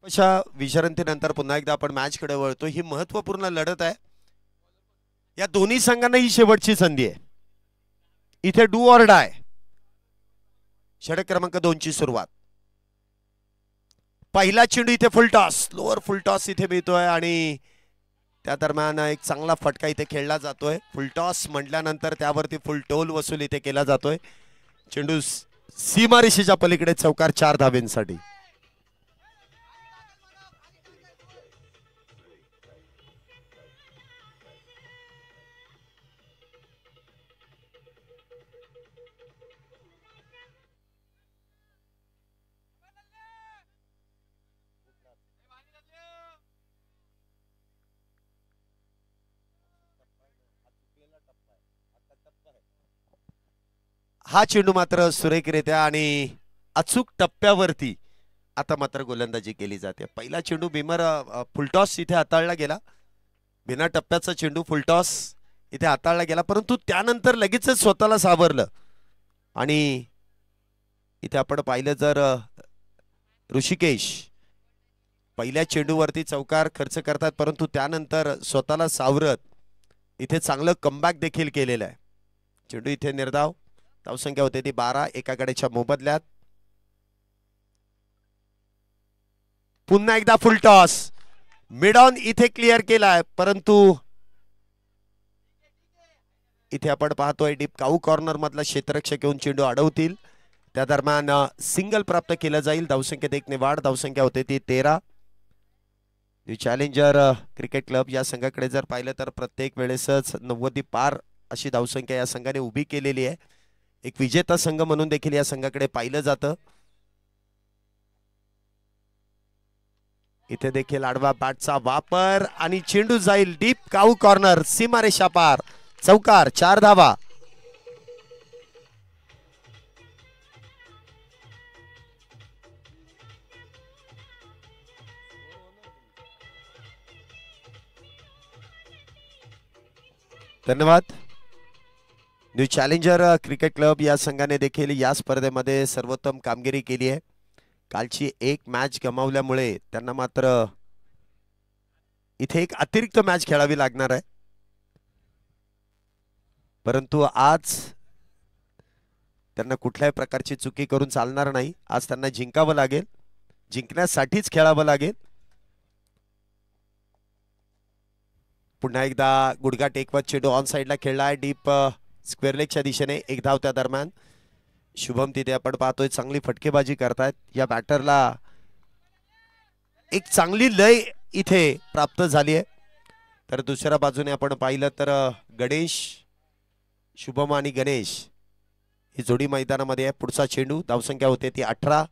अशा विश्रांतीनंतर पुन्हा एकदा आपण मॅच कडे वळतो। ही महत्त्वपूर्ण लढत आहे। या दोन्ही संघांना ही शेवटची संधी आहे। इथे डू ऑर डाय। षटक क्रमांक 2 ची सुरुवात। पहिला चेंडू इथे फुल टॉस, लोअर फुल टॉस इथे मिळतोय आणि त्या दरम्यान एक चांगला फटका इथे खेळला जातोय। फुल टॉस म्हटल्यानंतर त्यावरती फुल टोल वसूल इथे केला जातोय। चेंडू सीमारेषेच्या पलीकडे चौकार 4 धाब्यांसाठी। हा चेंडू मात्र सुरेखरित्या आणि अचूक टप्प्यावरती आता मात्र गोलंदाजी केली जाते। पहिला चेंडू बिमर फुलटॉस इथे हाताळला गेला। बिना टप्प्याचा चेंडू फुलटॉस इथे हाताळला गेला, परंतु त्यानंतर लगेचच स्वतःला सावरलं आणि इथे आपण पाहिलं जर ऋषिकेश पहिल्या चेंडूवरती चौकार खर्च करतात, परंतु त्यानंतर स्वतःला सावरत इथे चांगलं कमबॅक देखील केलेलं आहे। चेंडू इथे निर्धाव, धावसंख्या होते ती 12 एका गड्याच्या मोबदल्यात। पुन्हा एकदा फुल टॉस मिड ऑन इथे क्लिअर केलाय, परंतु इथे आपण पाहतोय डीप काऊ कॉर्नर मधला क्षेत्ररक्षक येऊन चेंडू अडवतील। त्या दरम्यान सिंगल प्राप्त केलं जाईल। धावसंख्येत एक ने वाढ, धावसंख्या होते ती 13। चॅलेंजर क्रिकेट क्लब या संघाकडे जर पाहिलं तर प्रत्येक वेळेसच 90 पार अशी धावसंख्या या संघाने उभी केलेली आहे। एक विजेता संघ म्हणून देखील या संघाकडे पाहिलं जातं। इथे देखील आडवा बॅटचा वापर आणि चेंडू जाईल डीप काऊ कॉर्नर, सीमारेषा पार, चौकार 4 धावा। धन्यवाद। न्यू चॅलेंजर क्रिकेट क्लब या संघाने देखील या स्पर्धेमध्ये सर्वोत्तम कामगिरी केली आहे। कालची एक मॅच गमावल्यामुळे त्यांना मात्र इथे एक अतिरिक्त मॅच खेळावी लागणार आहे, परंतु आज त्यांना कुठल्याही प्रकारची चुकी करून चालणार नाही। आज त्यांना जिंकावं लागेल, जिंकण्यासाठीच खेळावं लागेल। पुन्हा एकदा गुडघा टेकवत चेंडू ऑन साइडला खेळलाय डीप स्क्वेअर लेगच्या दिशेने, एक धाव त्या दरम्यान। शुभम तिथे आपण पाहतोय चांगली फटकेबाजी करतायत। या बॅटरला एक चांगली लय इथे प्राप्त झाली आहे। तर दुसऱ्या बाजूने आपण पाहिलं तर गणेश, शुभम आणि गणेश ही जोडी मैदानामध्ये आहे। पुढचा चेंडू, धावसंख्या होते ती 18।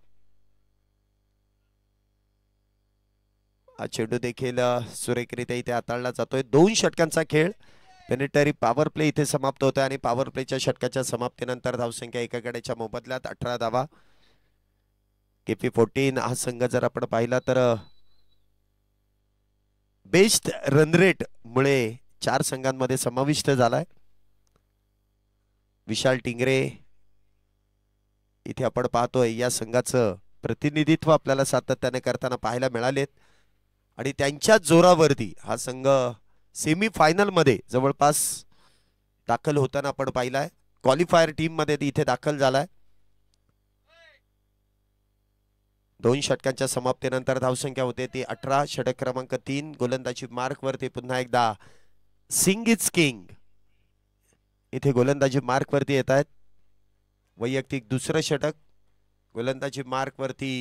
हा चेंडू देखील सुरेखरित्या इथे हाताळला जातोय। 2 षटकांचा खेळ, पेनिटरी पॉवर प्ले इथे समाप्त होतोय आणि पॉवर प्लेच्या षटकाच्या समाप्तीनंतर धावसंख्या एका गड्याच्या मोबदल्यात 18 धावा। केपी 14 हा संघ जर आपण पाहिला तर बेस्ट रन रेट मुळे 4 संघांमध्ये समाविष्ट झालाय। विशाल टिंगरे इथे आपण पाहतोय या संघाचं प्रतिनिधित्व आपल्याला सातत्याने करताना पाहायला मिळालेत आणि त्यांच्या जोरावरती हा संघ सेमी फायनल मध्ये जवळपास दाखल होताना आपण पाहिलाय। क्वालिफायर टीम मध्ये इथे दाखल झालाय। 2 षटकांच्या समाप्तीनंतर धावसंख्या होते ती 18। षटक क्रमांक 3 गोलंदाजी मार्क वरती पुन्हा एकदा सिंग इज किंग इथे गोलंदाजी मार्क वरती येत आहेत। वैयक्तिक दुसरं षटक, गोलंदाजी मार्क वरती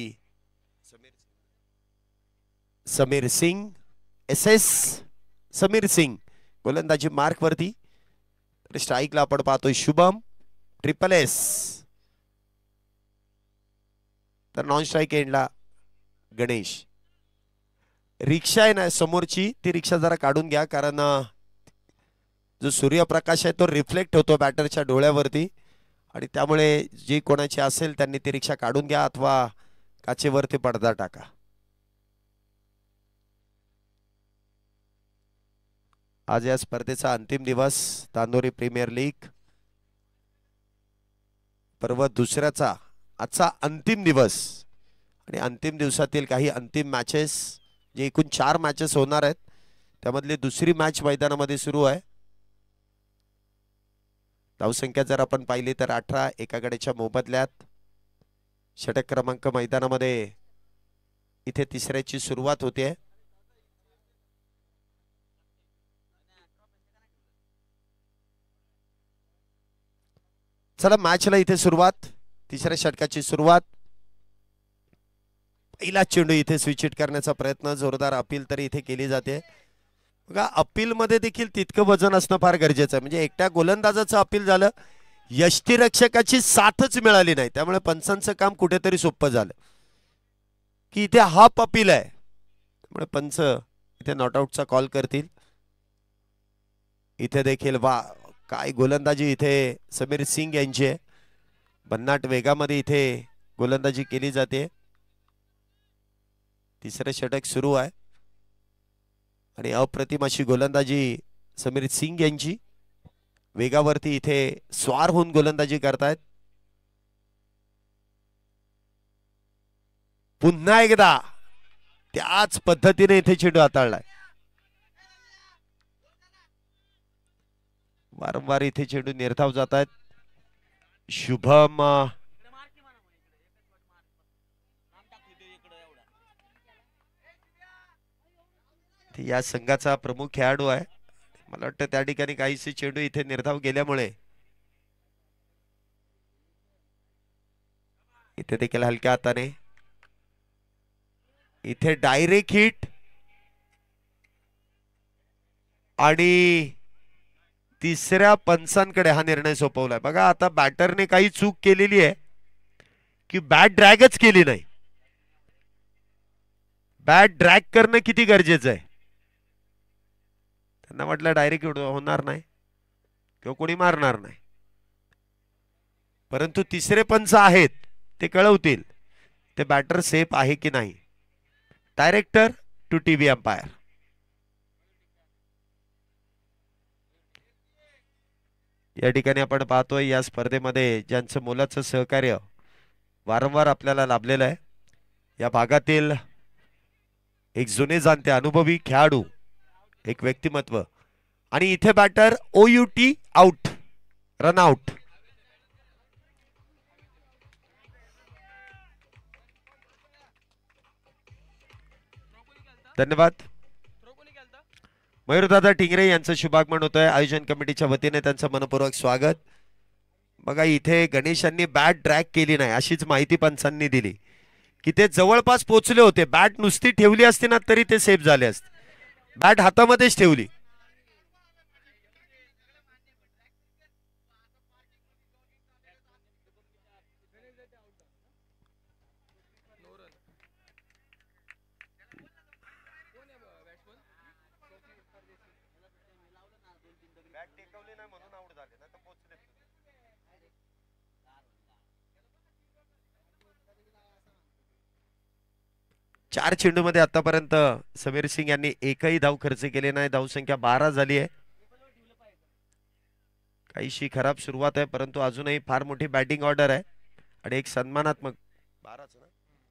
समीर सिंग, एसएस समीर सिंग गोलंदाजी मार्क वरती। स्ट्राइकला आपण पाहतोय शुभम, ट्रिपल एस। तर नॉन स्ट्राइक एंडला गणेश। रिक्षा आहे ना समोरची, ती रिक्षा जरा काढून घ्या, कारण जो सूर्यप्रकाश आहे तो रिफ्लेक्ट होतो बॅटरच्या डोळ्यावरती आणि त्यामुळे जी कोणाची असेल त्यांनी ती रिक्षा काढून घ्या अथवा काचेवरती पडदा टाका। आज या स्पर्धेचा अंतिम दिवस, तांदोरी प्रीमियर लीग पर्व दुसऱ्याचा आजचा अंतिम दिवस आणि अंतिम दिवसातील काही अंतिम मॅचेस जे एकूण 4 मॅचेस होणार आहेत त्यामधली दुसरी मॅच मैदानामध्ये सुरू आहे. धावसंख्या जर आपण पाहिली तर 18 एका गड्याच्या मोबदल्यात. षटक क्रमांक मैदानामध्ये इथे तिसऱ्याची सुरुवात होते. चला मॅचला इथे सुरुवात. तिसऱ्या षटकाची सुरुवात. पहिला चेंडू इथे स्विच करण्याचा प्रयत्न. जोरदार अपील तरी इथे केली जाते. बघा अपील मध्ये देखील तितकं वजन असणं फार गरजेचं आहे. म्हणजे एकट्या गोलंदाजाचं अपील झालं, यष्टीरक्षकाची साथच मिळाली नाही, त्यामुळे पंचांचं काम कुठेतरी सोपं झालं की इथे हाफ अपील आहे. त्यामुळे पंच इथे नॉटआउटचा कॉल करतील. इथे देखील वा काय गोलंदाजी इथे समीर सिंग यांची आहे. भन्नाट वेगामध्ये इथे गोलंदाजी केली जाते. तिसरं षटक सुरू आहे आणि अप्रतिम अशी गोलंदाजी समीर सिंग यांची. वेगावरती इथे स्वार होऊन गोलंदाजी करतायत. पुन्हा एकदा त्याच पद्धतीने इथे चेंडू हाताळलाय. वारंवार इथे चेंडू निर्धाव जात आहेत. शुभम या संघाचा प्रमुख खेळाडू आहे. मला वाटतं त्या ठिकाणी काहीसे चेंडू इथे निर्धाव गेल्यामुळे इथे देखील हलक्या हाताने इथे डायरेक्ट हिट आणि तिसऱ्या पंचांकडे हा निर्णय सोपवलाय. बघा आता बॅटरने काही चूक केलेली आहे की बॅट ड्रॅगच केली नाही. बॅट ड्रॅग करणं किती गरजेचं आहे. त्यांना म्हटलं डायरेक्ट होणार नाही किंवा कोणी मारणार नाही, परंतु तिसरे पंच आहेत ते कळवतील ते बॅटर सेफ आहे की नाही. Director to TV umpire. या ठिकाणी आपण पाहतोय या स्पर्धेमध्ये ज्यांचं मोलाचं सहकार्य वारंवार आपल्याला लाभलेलं आहे, या भागातील एक जुने जाणते अनुभवी खेळाडू, एक व्यक्तिमत्व. आणि इथे batter OUT out, run out. धन्यवाद. मयूरदादा टिंगरे यांचं शुभागमन होतंय. आयोजन कमिटीच्या वतीने त्यांचं मनपूर्वक स्वागत. बघा इथे गणेशांनी बॅट ड्रॅग केली नाही अशीच माहिती पंचांनी दिली की ते जवळपास पोहोचले होते. बॅट नुसती ठेवली असती ना तरी ते सेफ झाले असते. बॅट हातामध्येच ठेवली. चार चेंडूमध्ये आतापर्यंत समीर सिंग यांनी एकही धाव खर्च केले नाही. धावसंख्या 12 झाली आहे. काहीशी खराब सुरुवात आहे परंतु अजूनही फार मोठी बॅटिंग ऑर्डर आहे आणि एक सन्मानात्मक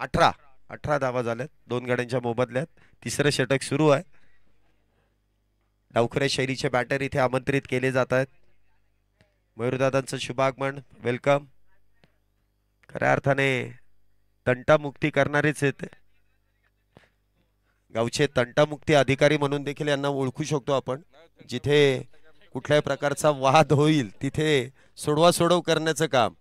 18 धावा झाल्यात 2 गड्यांच्या मोबदल्यात. तिसरं षटक सुरू आहे. डावखऱ्या शैलीचे बॅटर इथे आमंत्रित केले जात आहेत. मयूरदादांचं शुभागमन, वेलकम. खऱ्या अर्थाने तंटामुक्ती करणारेच आहेत. गावचे तंटामुक्ती अधिकारी म्हणून देखील यांना ओळखू शकतो आपण. जिथे कुठल्याही प्रकारचा वाद होईल तिथे सोडवासोडव करण्याचं काम.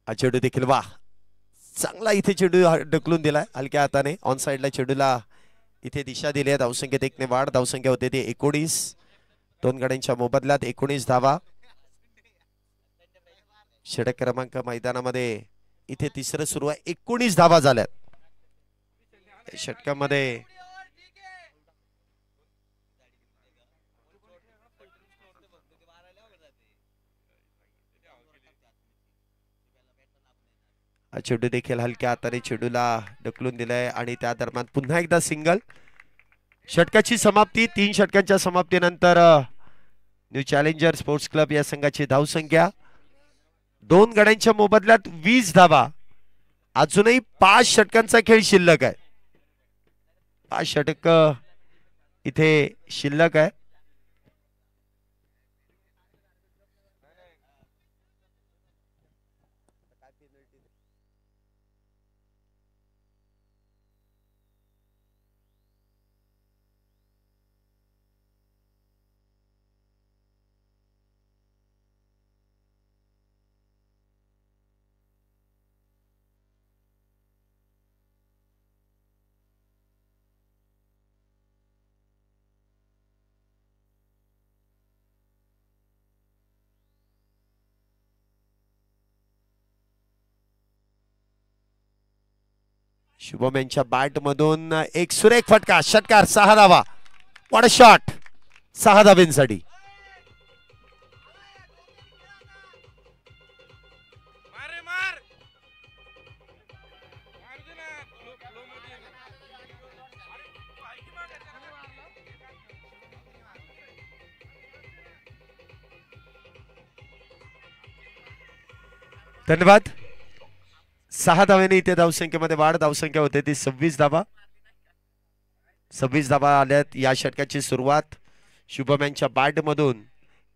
चेंडू देखील वा चांगला इथे चेंडू ढकलून दिलाय हलक्या हाताने. ऑन साइडला चेंडूला इथे दिशा दिली आहे. धावसंख्येत 1 ने वाढ. धावसंख्या होते ती 19. 2 गड्यांच्या मोबदल्यात 19 धावा. षटक क्रमांक मैदानामध्ये इथे तिसरं सुरू आहे. 19 धावा झाल्यात षटकामध्ये. चेंडू देखील हलक्या हाताने चेंडूला ढकलून दिलाय आणि त्या दरम्यान पुन्हा एकदा सिंगल. षटकाची समाप्ती. 3 षटकांच्या समाप्तीनंतर न्यू चॅलेंजर स्पोर्ट्स क्लब या संघाची धावसंख्या 2 गड्यांच्या मोबदल्यात 20 धावा. अजूनही 5 षटकांचा खेळ शिल्लक आहे. 5 षटक इथे शिल्लक आहे. शुभम यांच्या बॅट मधून एक सुरेख फटका. षटकार. 6 धावा. What a shot. 6 धाब्यांसाठी. धन्यवाद. 6 धाव्याने इथे धावसंख्येमध्ये वाढ. धावसंख्या होते ती 26 धावा. 26 धावा आल्यात. या षटकाची सुरुवात शुभम यांच्या बॅट मधून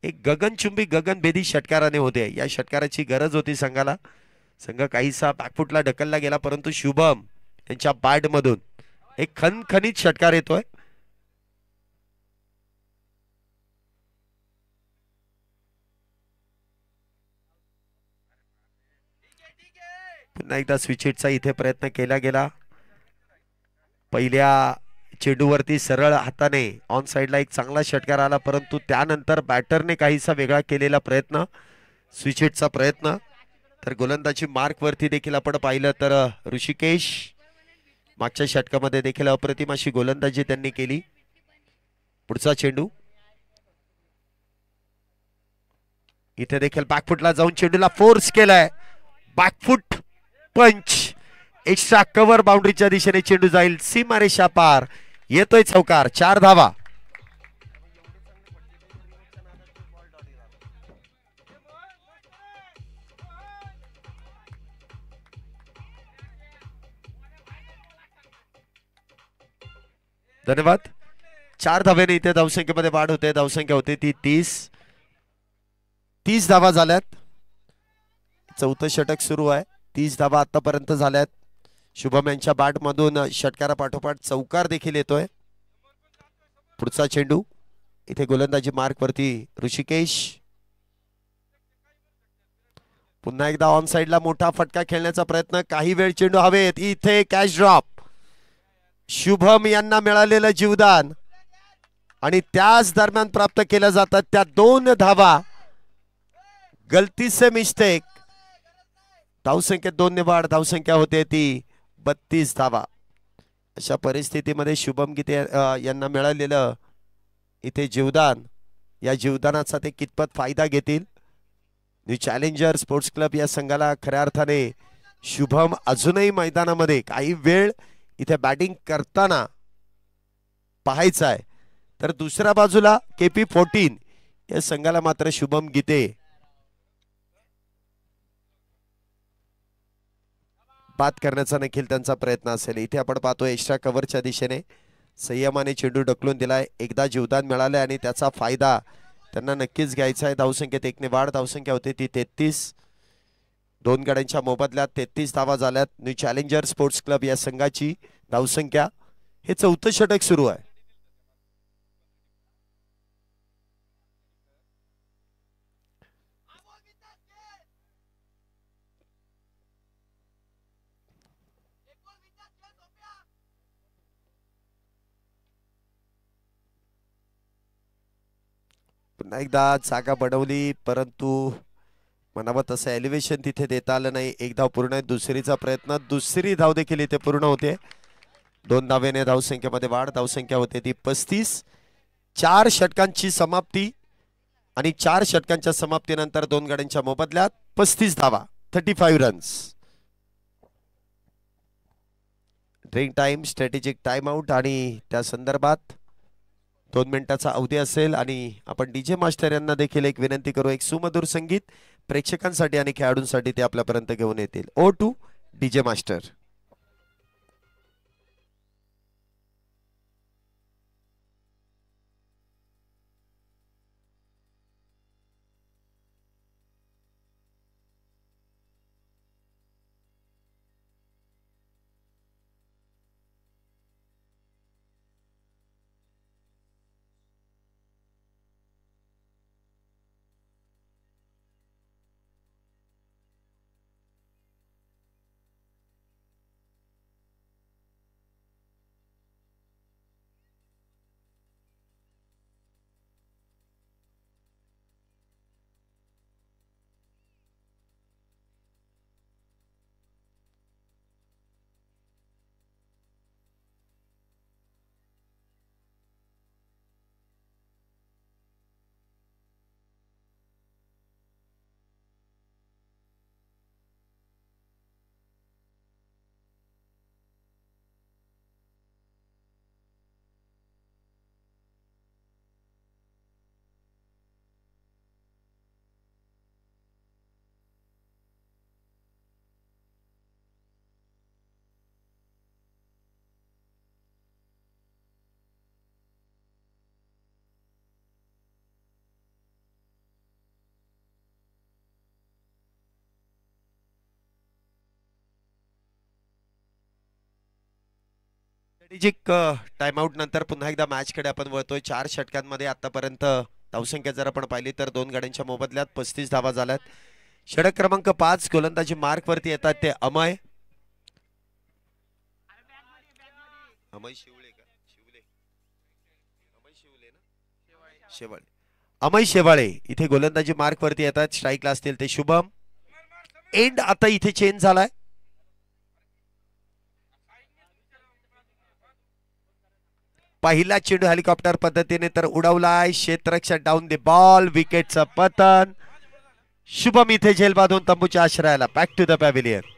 एक गगनचुंबी गगनभेदी षटकाराने होते. या षटकाराची गरज होती संघाला. संघ काहीसा बॅकफुटला ढकलला गेला परंतु शुभम यांच्या बॅट मधून एक खणखणीत षटकार येतोय. पुन्हा एकदा स्विच हिटचा इथे प्रयत्न केला गेला. पहिल्या चेंडूवरती सरळ हाताने ऑन साइडला एक चांगला षटकार आला परंतु त्यानंतर बॅटरने काहीसा वेगळा केलेला प्रयत्न. स्विच हिटचा प्रयत्न. तर गोलंदाजी मार्क वरती देखील आपण पाहिलं तर ऋषिकेश मागच्या षटकामध्ये देखील अप्रतिम अशी गोलंदाजी त्यांनी केली. पुढचा चेंडू. इथे देखील बॅकफुटला जाऊन चेंडूला फोर्स केलाय. बॅकफुट पंच. एक्स्ट्रा कव्हर बाउंड्रीच्या दिशेने चेंडू जाईल. सीमारेषा पार. येतोय चौकार. 4 धावा. धन्यवाद. 4 धाव्याने इथे धावसंख्येमध्ये वाढ होते. धावसंख्या होते ती 30 धावा झाल्यात. चौथं षटक सुरू आहे. 30 धावा आतापर्यंत झाल्यात. शुभम यांच्या बॅट मधून षटकारा पाठोपाठ चौकार देखील येतोय. पुढचा चेंडू. इथे गोलंदाजी मार्क वरती ऋषिकेश. पुन्हा एकदा ऑन साइडला मोठा फटका खेळण्याचा प्रयत्न. काही वेळ चेंडू हवेत. इथे कॅच ड्रॉप. शुभम यांना मिळालेलं जीवदान आणि त्याच दरम्यान प्राप्त केल्या जातात त्या 2 धावा. गलती से मिस्टेक. धावसंख्येत 2 ने वाढ. धावसंख्या होते ती 32 धावा. अशा परिस्थितीमध्ये शुभम गीते यांना मिळालेलं इथे जीवदान. या जीवदानाचा ते कितपत फायदा घेतील. न्यू चॅलेंजर स्पोर्ट्स क्लब या संघाला खऱ्या अर्थाने शुभम अजूनही मैदानामध्ये काही वेळ इथे बॅटिंग करताना पाहायचा आहे. तर दुसऱ्या बाजूला KP14 या संघाला मात्र शुभम गीते बाद करण्याचा देखील त्यांचा प्रयत्न असेल. इथे आपण पाहतो एक्स्ट्रा कव्हरच्या दिशेने संयमाने चेंडू ढकलून दिलाय. एकदा जीवदान मिळाले आणि त्याचा फायदा त्यांना नक्कीच घ्यायचा आहे. धावसंख्येत 1 ने वाढ. धावसंख्या होती ती 33. 2 गड्यांच्या मोबदल्यात 33 धावा झाल्यात. न्यू चॅलेंजर स्पोर्ट्स क्लब या संघाची धावसंख्या. हे 4थं षटक सुरू आहे. पुन्हा एकदा जागा बनवली परंतु म्हणावं तसं एलिव्हेशन तिथे देता आलं नाही. 1 धाव पूर्ण आहे. दुसरीचा प्रयत्न. दुसरी धाव देखील इथे पूर्ण होते. 2 धावेने धावसंख्येमध्ये वाढ. धावसंख्या होते ती 35. 4 षटकांची समाप्ती आणि 4 षटकांच्या समाप्तीनंतर 2 गड्यांच्या मोबदल्यात 35 धावा. 35 runs. Drink time, strategic time out आणि त्या संदर्भात 2 मिनिटाचा अवधी असेल. आणि आपण डीजे मास्टर यांना देखील एक विनंती करू, एक सुमधुर संगीत प्रेक्षकांसाठी आणि खेळाडूंसाठी ते आपल्यापर्यंत घेऊन येतील. Over to DJ master. Strategic timeout नंतर पुन्हा एकदा मॅच कडे आपण वळतोय. 4 षटकांमध्ये आतापर्यंत धावसंख्या जर आपण पाहिली तर 2 गाड्यांच्या मोबदल्यात 35 धावा झाल्यात. षटक क्रमांक 5 गोलंदाजी मार्क वरती येतात ते अमय शिवळे का शिवले अमय शिवले ना शेवाळे अमय शेवाळे इथे गोलंदाजी मार्क वरती येतात. स्ट्राईकला असतील ते शुभम. एंड आता इथे चेंज झालाय. पहिला चेंडू हेलिकॉप्टर पद्धतीने तर उडवलाय. क्षेत्ररक्षक डाऊन द बॉल. विकेटचं पतन. शुभम इथे झेल बांधून तंबूच्या आश्रयाला. Back to the pavilion.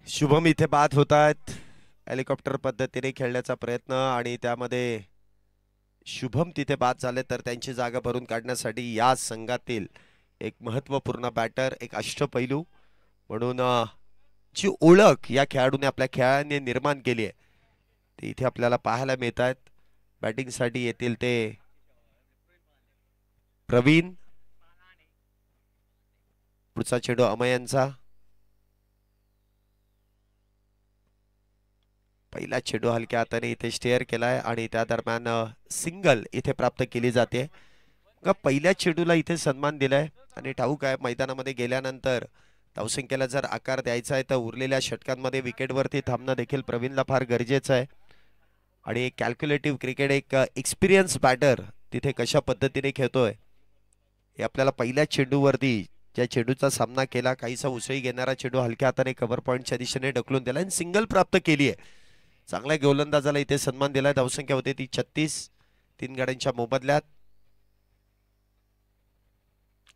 Shubham इथे बाद होत आहेत. हेलिकॉप्टर पद्धतीने खेळण्याचा प्रयत्न आणि त्यामध्ये शुभम तिथे बाद झाले तर त्यांची जागा भरून काढण्यासाठी या संघातील एक महत्वपूर्ण बॅटर, एक अष्टपैलू म्हणून जी ओळख या खेळाडूने आपल्या खेळाने निर्माण केली आहे ती इथे आपल्याला पाहायला मिळत आहेत. बॅटिंगसाठी येतील ते प्रवीण. पुढचा चेंडू अमयांचा. पहिला चेंडू हलक्या हाताने इथे स्टेअर केलाय आणि त्या दरम्यान सिंगल इथे प्राप्त केली जाते. पहिल्या चेंडूला इथे सन्मान दिलाय आणि ठाऊक आहे मैदानामध्ये गेल्यानंतर धावसंख्येला जर आकार द्यायचा आहे तर उरलेल्या षटकांमध्ये विकेटवरती थांबणं देखील प्रवीणला फार गरजेचं आहे. आणि एक कॅल्क्युलेटिव्ह क्रिकेट, एक एक्सपिरियन्स बॅटर तिथे कशा पद्धतीने खेळतोय हे आपल्याला पहिल्या चेंडूवरती ज्या चेंडूचा सामना केला, काहीसा उसळी घेणारा चेंडू हलक्या हाताने कव्हर पॉईंटच्या दिशेने ढकलून दिला आणि सिंगल प्राप्त केली आहे. चांगल्या गोलंदाजाला इथे सन्मान दिलाय. धावसंख्या होते ती 36 3 गाड्यांच्या मोबदल्यात.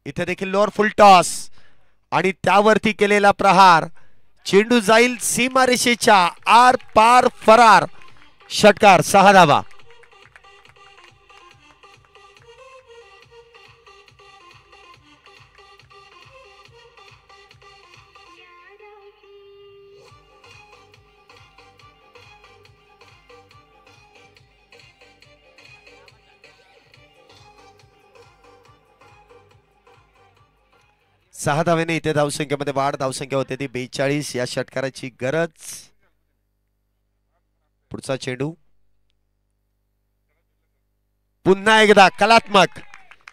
इथे देखील लोअर फुल टॉस आणि त्यावरती केलेला प्रहार. चेंडू जाईल सीमारेषेच्या आर पार फरार. षटकार 6 धावा. 6 धावेने इथे धावसंख्येमध्ये वाढ. धावसंख्या होते ती 42. या षटकाराची गरज. पुढचा चेंडू पुन्हा एकदा कलात्मक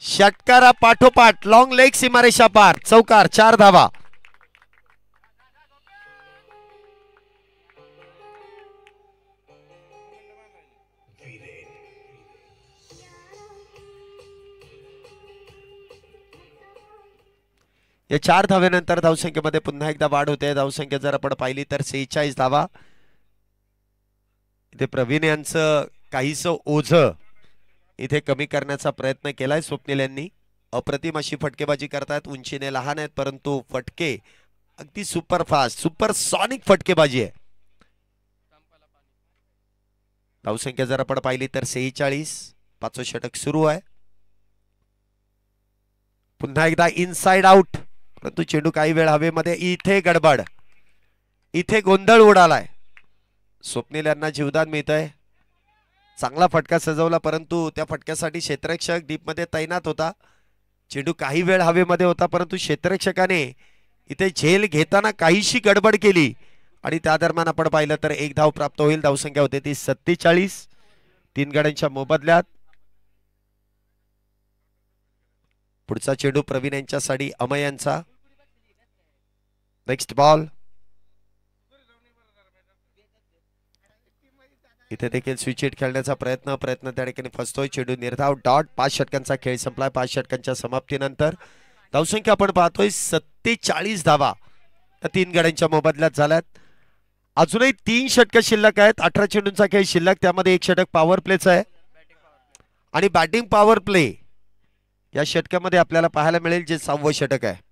षटकारा पाठोपाठ लॉंग लेग सीमारेषा पार. चौकार. 4 धावा. या 4 धावेनंतर धावसंख्येमध्ये पुन्हा एकदा वाढ होते. धावसंख्या जर आपण पाहिली तर 46 धावा. इथे प्रवीण यांचं काहीसं ओझं इथे कमी करण्याचा प्रयत्न केलाय स्वप्नील यांनी. अप्रतिम अशी फटकेबाजी करतायत. उंचीने लहान आहेत परंतु फटके अगदी सुपर फास्ट सुपर सॉनिक फटकेबाजी आहे. धावसंख्या जर आपण पाहिली तर 46. 5वं षटक सुरू आहे. पुन्हा एकदा इनसाइड आउट परंतु चेंडू काही वेळ हवेमध्ये. इथे गडबड. इथे गोंधळ उडालाय. स्वप्नील यांना जीवदान मिळतंय. चांगला फटका सजवला परंतु त्या फटक्यासाठी क्षेत्ररक्षक डीप मध्ये तैनात होता. चेंडू काही वेळ हवेमध्ये होता परंतु क्षेत्ररक्षकाने इथे झेल घेताना काहीशी गडबड केली आणि त्या दरम्यान आपण पाहिलं तर 1 धाव प्राप्त होईल. धावसंख्या होते ती 47. 3 गड्यांच्या मोबदल्यात. पुढचा चेंडू प्रवीण यांच्यासाठी अमय यांचा. Next ball. इथे देखील स्विच हिट खेळण्याचा प्रयत्न त्या ठिकाणी फसतोय. चेंडू निर्धाव. डॉट. 5 षटकांचा खेळ संपलाय. 5 षटकांच्या समाप्तीनंतर धावसंख्या आपण पाहतोय 47 धावा 3 गड्यांच्या मोबदल्यात झाल्यात. अजूनही 3 षटक शिल्लक आहेत. 18 चेंडूंचा खेळ शिल्लक. त्यामध्ये 1 षटक पॉवर प्लेचं आहे आणि बॅटिंग पॉवर प्ले या षटकामध्ये आपल्याला पाहायला मिळेल जे 6वं षटक आहे.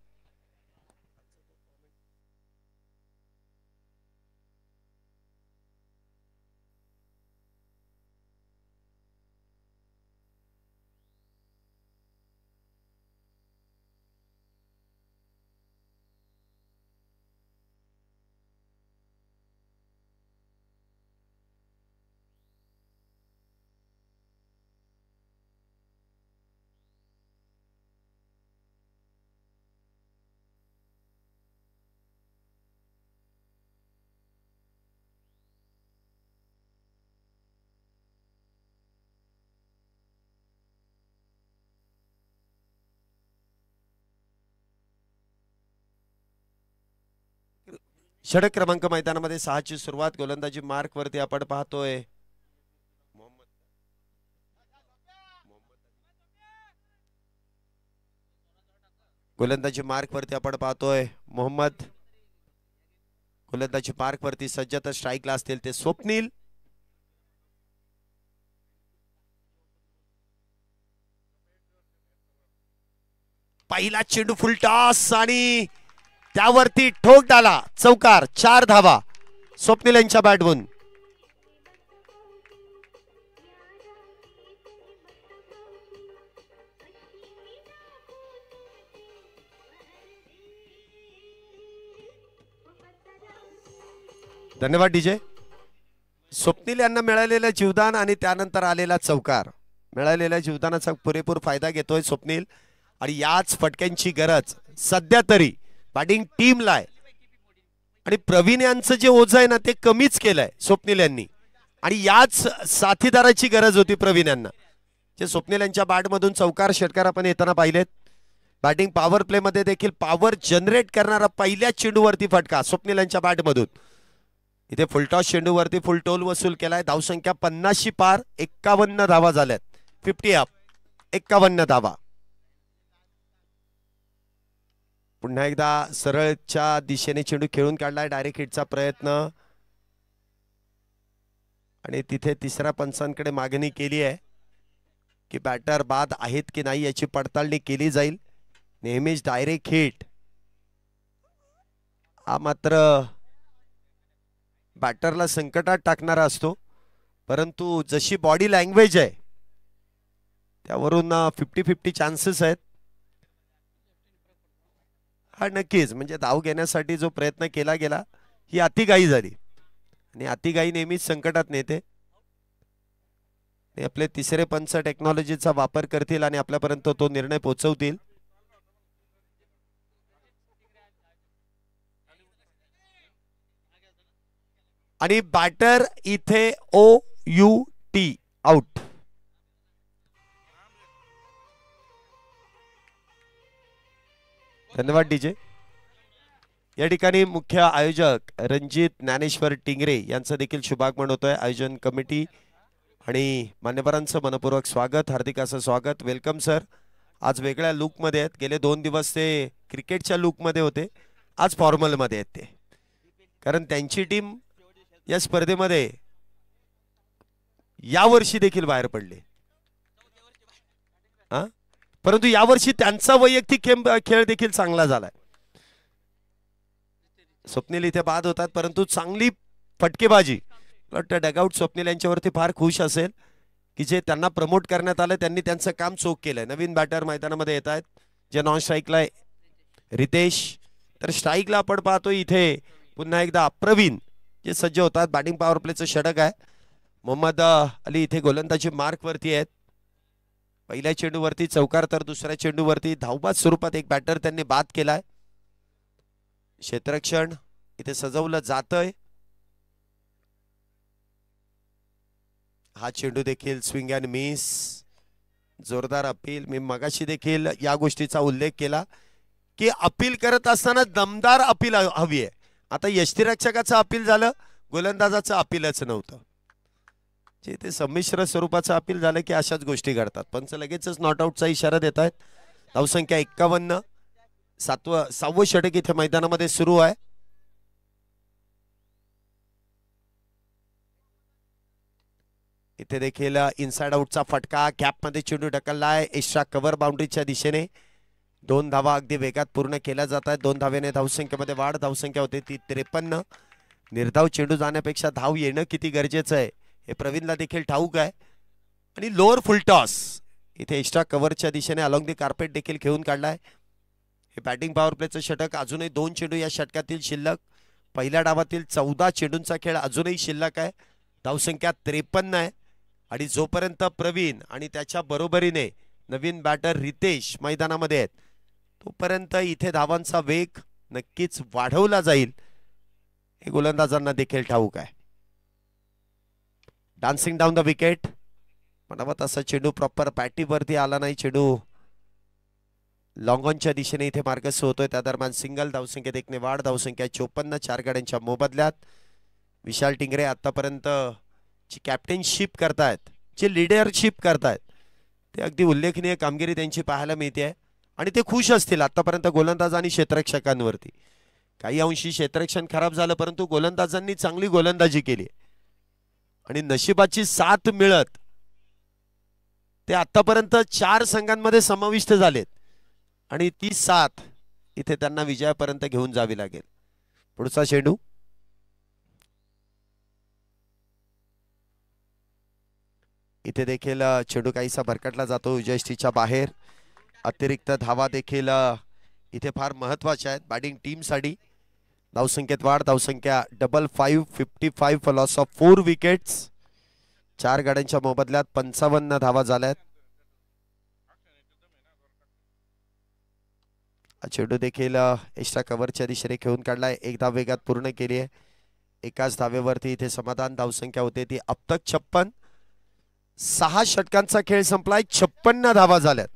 षटक क्रमांक मैदानामध्ये 6ची सुरुवात. गोलंदाजी मार्क वरती आपण पाहतोय मोहम्मद. गोलंदाजी मार्क वरती सज्ज तर स्ट्राईकला असतील ते स्वप्नील. पहिला चेंडू फुल टॉस आणि त्यावरती ठोक डाला. चौकार. 4 धावा स्वप्नील यांच्या बॅटवरून. धन्यवाद डीजे. स्वप्नील यांना मिळालेलं जीवदान आणि त्यानंतर आलेला चौकार. मिळालेल्या जीवदानाचा पुरेपूर फायदा घेतोय स्वप्नील आणि याच फटक्यांची गरज सध्या तरी बॅटिंग टीमला आहे. आणि प्रवीण यांचं जे ओझं आहे ना ते कमीच केलंय स्वप्नील यांनी आणि याच साथीदाराची गरज होती प्रवीण यांना. जे स्वप्नील यांच्या बॅटमधून चौकार षटकार आपण येताना पाहिलेत. बॅटिंग पॉवर प्ले मध्ये देखील पॉवर जनरेट करणारा पहिल्या चेंडूवरती फटका स्वप्नील यांच्या बॅटमधून. इथे फुलटॉस चेंडूवरती फुल टोल वसूल केलाय. धावसंख्या 50 पार. 51 धावा झाल्यात. 50 अप. 51 धावा. पुन्हा एकदा सरळच्या दिशेने चेंडू खेळून काढलाय. डायरेक्ट हिटचा प्रयत्न आणि तिथे तिसऱ्या पंचांकडे मागणी केली आहे की बॅटर बाद आहेत की नाही याची पडताळणी केली जाईल. नेहमीच डायरेक्ट हिट हा मात्र बॅटरला संकटात टाकणारा असतो परंतु जशी बॉडी लँग्वेज आहे त्यावरून 50-50 चान्सेस आहेत. हा नक्कीच म्हणजे धाव घेण्यासाठी जो प्रयत्न केला गेला ही अतिघाई झाली आणि अतिघाई नेहमीच संकटात नेते. आपले तिसरे पंच टेक्नॉलॉजीचा वापर करतील आणि आपल्यापर्यंत तो निर्णय पोहोचवतील. आणि बॅटर इथे OUT आउट. धन्यवाद डीजे. या ठिकाणी मुख्य आयोजक रणजित ज्ञानेश्वर टिंगरे यांचं देखील शुभागमन होतोय. आयोजन कमिटी आणि मान्यवरांचं मनपूर्वक स्वागत, हार्दिक असं स्वागत. Welcome sir. आज वेगळ्या लुकमध्ये आहेत. गेले 2 दिवस ते क्रिकेटच्या लुकमध्ये होते, आज फॉर्मलमध्ये आहेत ते, कारण त्यांची टीम या स्पर्धेमध्ये यावर्षी देखील बाहेर पडले. परंतु यावर्षी त्यांचा वैयक्तिक खेळ देखील चांगला झालाय. स्वप्नील इथे बाद होतात, परंतु चांगली फटकेबाजी. वाटतं डगआउट स्वप्नील यांच्यावरती फार खुश असेल की जे त्यांना प्रमोट करण्यात आलं, त्यांनी त्यांचं काम चोख केलंय. नवीन बॅटर मैदानामध्ये येत आहेत, जे नॉन स्ट्राईकला रितेश, तर स्ट्राईकला आपण पाहतो इथे पुन्हा एकदा प्रवीण जे सज्ज होतात. बॅटिंग पॉवर प्लेचं षटक आहे. मोहम्मद अली इथे गोलंदाजी मार्क वरती आहेत. पहिल्या चेंडूवरती चौकार, तर दुसऱ्या चेंडूवरती धावबाद स्वरूपात एक बॅटर त्यांनी बाद केलाय. क्षेत्ररक्षण इथे सजवलं जातंय. हा चेंडू देखील स्विंग अँड मिस, जोरदार अपील. मी मगाशी देखील या गोष्टीचा उल्लेख केला की अपील करत असताना दमदार अपील हवी आहे. आता यष्टीरक्षकाचं अपील झालं, गोलंदाजाचं अपीलच नव्हतं. जे ते संमिश्र स्वरूपाचं अपील झालं की अशाच गोष्टी घडतात. पंच लगेचच नॉट आउटचा इशारा देत आहेत. धावसंख्या 51. 7वं षटक इथे मैदानामध्ये सुरू आहे. इथे देखील इनसाइड आउटचा फटका, कॅपमध्ये चेंडू ढकललाय एक्स्ट्रा कव्हर बाउंड्रीच्या दिशेने. 2 धावा अगदी वेगात पूर्ण केल्या जात आहेत. 2 धावेने धावसंख्येमध्ये वाढ. धावसंख्या होते ती 53. निर्धाव चेंडू जाण्यापेक्षा धाव येणं किती गरजेचं आहे हे प्रवीणला देखील ठाऊक आहे. आणि लोअर फुल टॉस इथे एक्स्ट्रा कव्हरच्या दिशेने अलॉंग दी कार्पेट देखील खेळून काढलाय. हे बॅटिंग पॉवर प्लेचं षटक. अजूनही 2 चेंडू या षटकातील शिल्लक. पहिल्या डावातील 14 चेंडूंचा खेळ अजूनही शिल्लक आहे. धावसंख्या 53 आहे. आणि जोपर्यंत प्रवीण आणि त्याच्या बरोबरीने नवीन बॅटर रितेश मैदानामध्ये आहेत, तोपर्यंत इथे धावांचा वेग नक्कीच वाढवला जाईल हे गोलंदाजांना देखील ठाऊक आहे. Dancing down the wicket. म्हणावा तसा चेंडू प्रॉपर पॅटीवरती आला नाही. चेंडू लॉंग ऑनच्या दिशेने इथे मार्गस्थ होतोय. त्या दरम्यान सिंगल. धावसंख्येत 1 ने वाढ. धावसंख्या 54. 4 गाड्यांच्या मोबदल्यात. विशाल टिंगरे आतापर्यंत जी कॅप्टनशिप करतायत, जे लिडरशिप करतायत, ते अगदी उल्लेखनीय कामगिरी त्यांची पाहायला मिळते आहे. आणि ते खुश असतील आतापर्यंत गोलंदाज आणि क्षेत्ररक्षकांवरती. काही अंशी क्षेत्ररक्षण खराब झालं, परंतु गोलंदाजांनी चांगली गोलंदाजी केली आणि नशिबाची साथ मिळत ते आतापर्यंत 4 संघांमध्ये समाविष्ट झालेत आणि ती साथ इथे त्यांना विजयापर्यंत घेऊन जावी लागेल. पुढचा चेंडू. इथे देखील चेंडू काहीसा भरकटला जातो विजयष्टीच्या बाहेर. अतिरिक्त धावा देखील इथे फार महत्वाच्या आहेत बॅटिंग टीमसाठी. धावसंख्येत वाढ. धावसंख्या 55. 55 फॉर लॉस ऑफ 4 विकेट्स. 4 गाड्यांच्या मोबदल्यात 55 धावा झाल्यात. चेंडू देखील एक्स्ट्रा कव्हरच्या दिशेने खेळून काढलाय. 1 धाव वेगात पूर्ण केली आहे. एकाच धावेवरती इथे समाधान. धावसंख्या होते ती अब तक 56. 6 षटकांचा खेळ संपलाय. 56 धावा झाल्यात.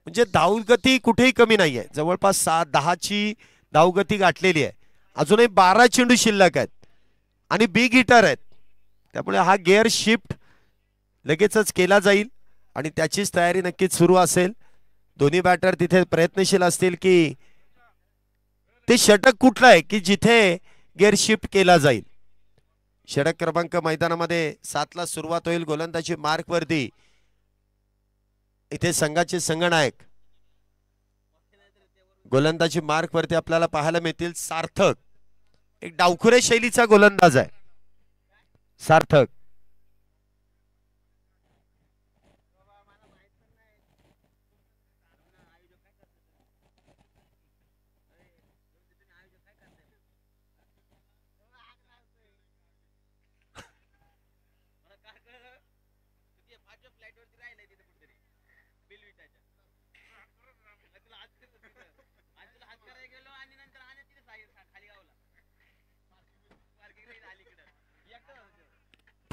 म्हणजे धावगती कुठेही कमी नाहीये. जवळपास 10ची धावगती गाठलेली आहे. अजूनही 12 चेंडू शिल्लक आहेत आणि बिग हिटर आहेत. त्यामुळे हा गिअर शिफ्ट लगेचच केला जाईल आणि त्याचीच तयारी नक्कीच सुरू असेल. दोन्ही बॅटर तिथे प्रयत्नशील असतील की ते षटक कुठलं आहे की जिथे गिअर शिफ्ट केला जाईल. षटक क्रमांक मैदानामध्ये 7 ला सुरुवात होईल. गोलंदाजी मार्क वरती इथे संघाचे संघनायक गोलंदाजी मार्क वरती आपल्याला पाहायला मिळतील. सार्थक एक डावखुरे शैलीचा गोलंदाज आहे. सार्थक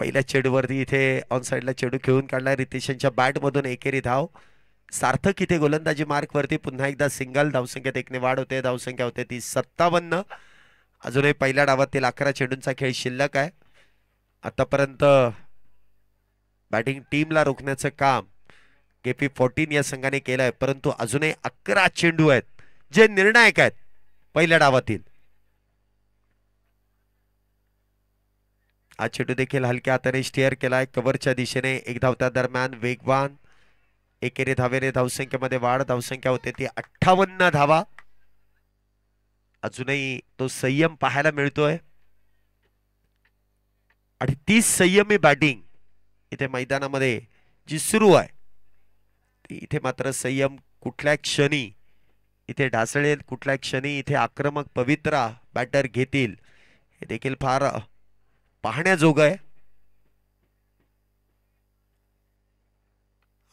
पहिल्या चेंडूवरती इथे ऑन साइडला चेंडू खेळून काढला रितेशनच्या बॅट मधून एकेरी धाव. सार्थक इथे गोलंदाजी मार्क वरती पुन्हा एकदा सिंगल. धावसंख्येत एकने वाढ होते. धावसंख्या होते ती 57. अजूनही पहिल्या डावातील 11 चेंडूंचा खेळ शिल्लक आहे. आतापर्यंत बॅटिंग टीमला रोखण्याचं काम KP14 या संघाने केलंय, परंतु अजूनही 11 चेंडू आहेत जे निर्णायक आहेत पहिल्या डावातील. हा चेंडू देखील हलक्या हाताने स्टिअर केलाय कव्हरच्या दिशेने. एक धावत्या दरम्यान वेगवान. एकेरी धावेने धावसंख्येमध्ये वाढ. धावसंख्या होते ती 58 धावा. अजूनही तो संयम पाहायला मिळतोय आणि ती संयमी बॅटिंग इथे मैदानामध्ये जी सुरू आहे इथे मात्र संयम कुठल्या क्षणी इथे ढासळेल, कुठल्या क्षणी इथे आक्रमक पवित्रा बॅटर घेतील हे देखील फार पाहण्याजोग आहे.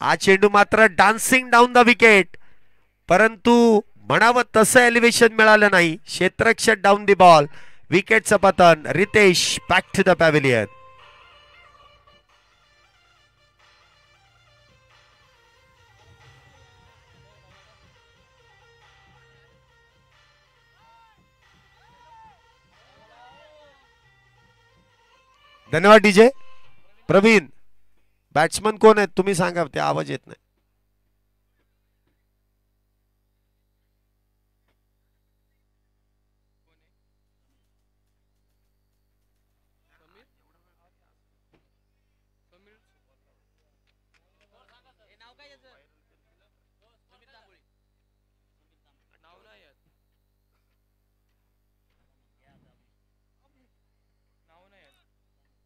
हा चेंडू मात्र डान्सिंग डाऊन द विकेट, परंतु म्हणावं तसं एलिव्हेशन मिळालं नाही. क्षेत्ररक्षक डाऊन दी बॉल. विकेटचं पतन. Ritesh back to the pavilion. धन्यवाद डीजे. प्रवीण बॅट्समन कोण आहेत तुम्ही सांगा, ते आवाज येत नाही.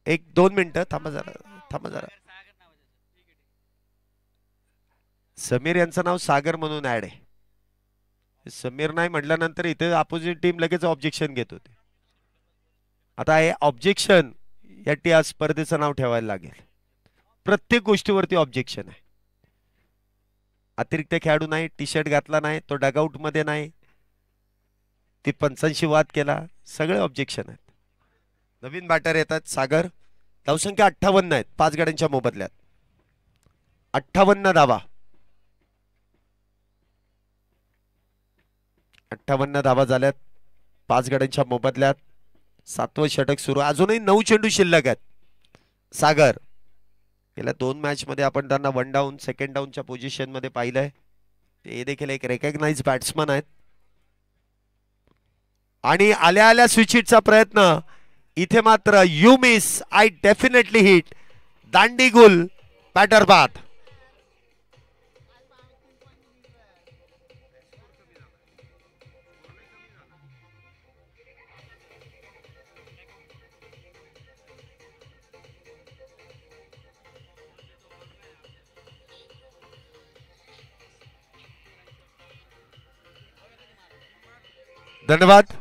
एक 2 मिनिटं थांबा जरा, थांबा जरा. समीर यांचं नाव सागर म्हणून ऍड आहे. समीर नाही म्हटल्यानंतर इथे अपोजिट टीम लगेच ऑब्जेक्शन घेत होते. आता हे ऑब्जेक्शन यासाठी आज स्पर्धेचं नाव ठेवायला लागेल. प्रत्येक गोष्टीवरती ऑब्जेक्शन आहे. अतिरिक्त खेळाडू नाही, टी शर्ट घातला नाही, तो डगआउट मध्ये नाही, ती पंचांशी वाद केला, सगळे ऑब्जेक्शन आहेत. नवीन बॅटर येतात सागर. धावसंख्या 58 आहेत 5 गड्यांच्या मोबदल्यात. 58 धावा. 58 धावा झाल्यात 5 गड्यांच्या मोबदल्यात. 7वं षटक सुरू. अजूनही 9 चेंडू शिल्लक आहेत. सागर गेल्या 2 मॅच मध्ये आपण त्यांना 1 डाऊन सेकंड डाऊनच्या पोझिशन मध्ये पाहिलंय. ते देखील एक रेकग्नाइज बॅट्समन आहेत. आणि आल्या आल्या स्विचिटचा प्रयत्न. इथे मात्र you miss I definitely hit. दांडी गुल बॅटर बाद. धन्यवाद.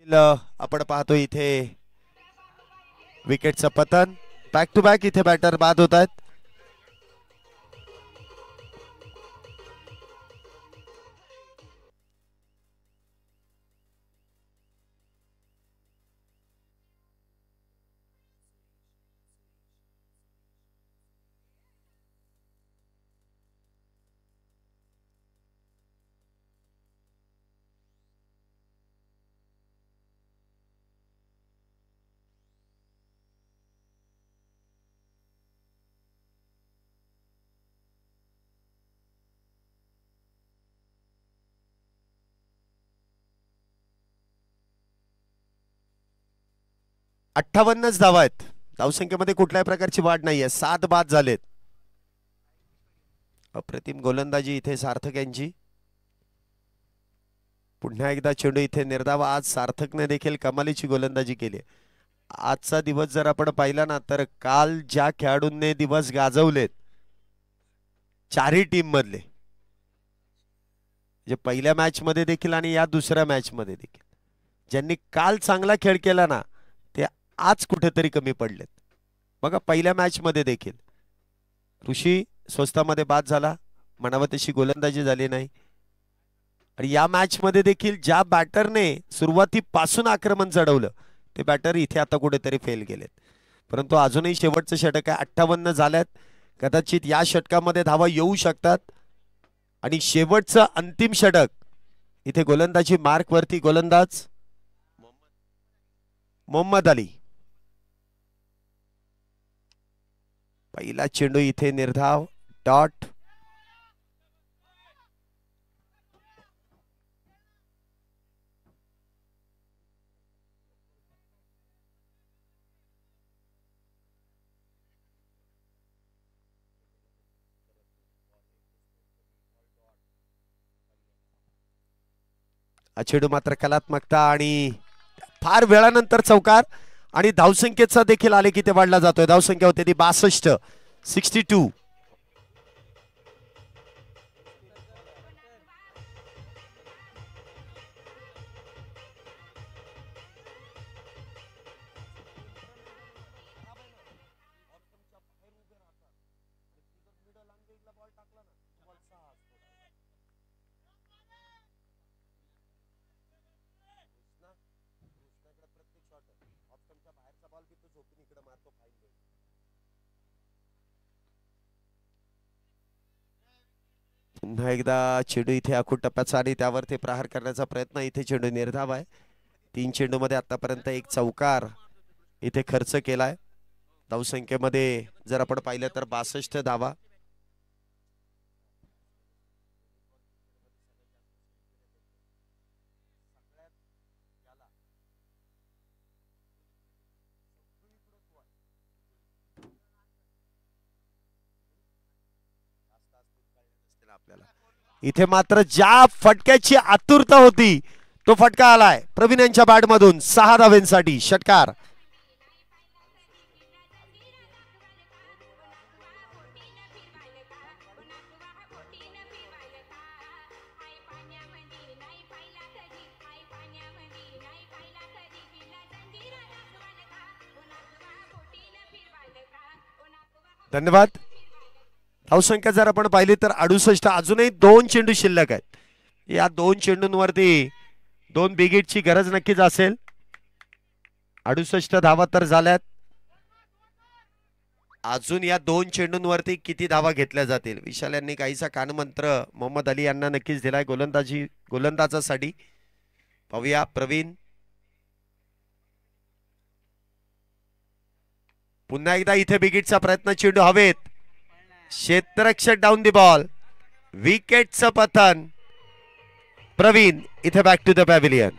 आपण पाहतो इथे विकेटचं पतन. बॅक टू बॅक इथे बॅटर बाद होत आहेत. 58च धावा आहेत. धावसंख्येमध्ये कुठल्याही प्रकारची वाढ नाहीये. 7 बाद झालेत. अप्रतिम गोलंदाजी इथे सार्थक यांची. पुन्हा एकदा चेंडू इथे निर्धाव. आज सार्थकने देखील कमालीची गोलंदाजी केली. आजचा दिवस जर आपण पाहिला ना तर काल ज्या खेळाडूंनी दिवस गाजवलेत चारही टीम मधले, जे पहिल्या मॅच मध्ये देखील आणि या दुसऱ्या मॅच मध्ये देखील, ज्यांनी काल चांगला खेळ केला ना ते आज कुठेतरी कमी पडलेत. बघा पहिल्या मॅच मध्ये देखील ऋषी स्वस्तामध्ये बाद झाला, म्हणावं तशी गोलंदाजी झाली नाही. आणि या मॅच मध्ये देखील ज्या बॅटरने सुरुवातीपासून आक्रमण चढवलं ते बॅटर इथे आता कुठेतरी फेल गेलेत. परंतु अजूनही शेवटचं षटक आहे. 58 झाल्यात. कदाचित या षटकामध्ये धावा येऊ शकतात आणि शेवटचं अंतिम षटक इथे गोलंदाजी मार्क वरती. गोलंदाज मोहम्मद अली. पहिला चेंडू इथे निर्धाव. डॉट. चेंडू मात्र कलात्मकता आणि फार वेळानंतर चौकार आणि धावसंख्येचा देखील आले की ते वाढला जातोय. धावसंख्या होते ती 62. 62. पुन्हा एकदा चेंडू इथे आखूड टप्प्याचा आणि त्यावर ते प्रहार करण्याचा प्रयत्न. इथे चेंडू निर्धाव आहे. 3 चेंडू मध्ये आतापर्यंत एक चौकार इथे खर्च केलाय. धावसंख्येमध्ये जर आपण पाहिलं तर 62 धावा. इथे मात्र ज्या फटक्याची आतुरता होती तो फटका आलाय प्रवीण यांच्या बॅट मधून. 6 धावेंसाठी षटकार. धन्यवाद. धावसंख्या जर आपण पाहिली तर 68. अजूनही 2 चेंडू शिल्लक आहेत. या 2 चेंडूंवरती 2 बिगेटची गरज नक्कीच असेल. 68 धावा तर झाल्यात. अजून या 2 चेंडूंवरती किती धावा घेतल्या जातील. विशाल यांनी काहीसा कानमंत्र मोहम्मद अली यांना नक्कीच दिलाय गोलंदाजासाठी. पाहूया प्रवीण. पुन्हा एकदा इथे बिगेटचा प्रयत्न. चेंडू हवेत. क्षेत्ररक्षक डाऊन दी बॉल. विकेटचं पतन. प्रवीण इथे बॅक टू द पॅव्हिलियन.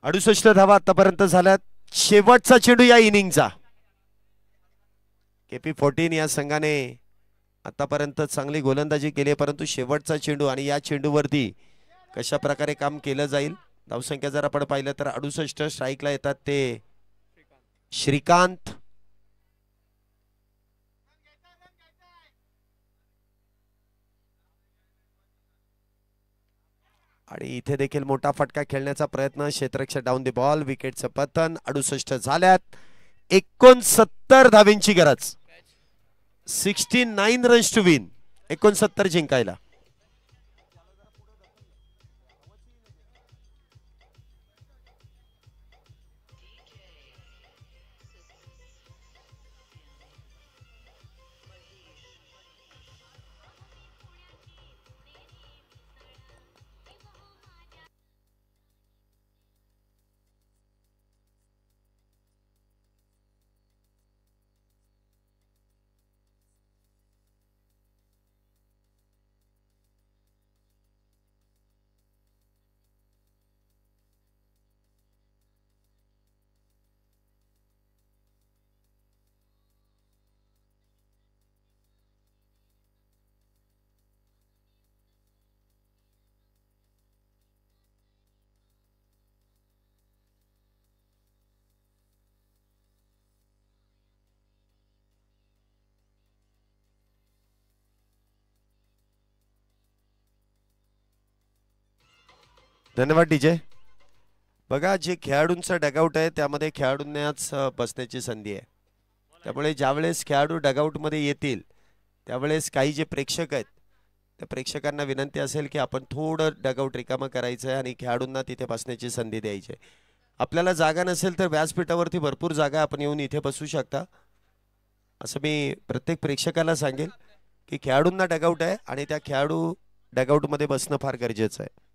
अडुसष्ट धावा आतापर्यंत झाल्यात. शेवटचा चेंडू या इनिंगचा. KP14 या संघाने आतापर्यंत चांगली गोलंदाजी केली आहे, परंतु शेवटचा चेंडू आणि या चेंडूवरती कशा प्रकारे काम केलं जाईल. धावसंख्या जर आपण पाहिलं तर 68. स्ट्राईकला येतात ते श्रीकांत. आणि इथे देखील मोठा फटका खेळण्याचा प्रयत्न, क्षेत्ररक्षक डाऊन द बॉल, विकेटचं पतन. 68 झाल्यात. 69 धावेंची गरज. 69 रन्स टू विन. 69 जिंकायला. धन्यवाद डीजे. बघा, जे खेळाडूंचं डगआउट आहे त्यामध्ये खेळाडूंनाच बसण्याची संधी आहे. त्यामुळे ज्यावेळेस खेळाडू डगआउटमध्ये येतील त्यावेळेस काही जे प्रेक्षक आहेत त्या प्रेक्षकांना विनंती असेल की आपण थोडं डगआउट रिकामं करायचं आहे आणि खेळाडूंना तिथे बसण्याची संधी द्यायची आहे. आपल्याला जागा नसेल तर व्यासपीठावरती भरपूर जागा, आपण येऊन इथे बसू शकता. असं मी प्रत्येक प्रेक्षकाला सांगेल की खेळाडूंना डगआउट आहे आणि त्या खेळाडू डगआउटमध्ये बसणं फार गरजेचं आहे.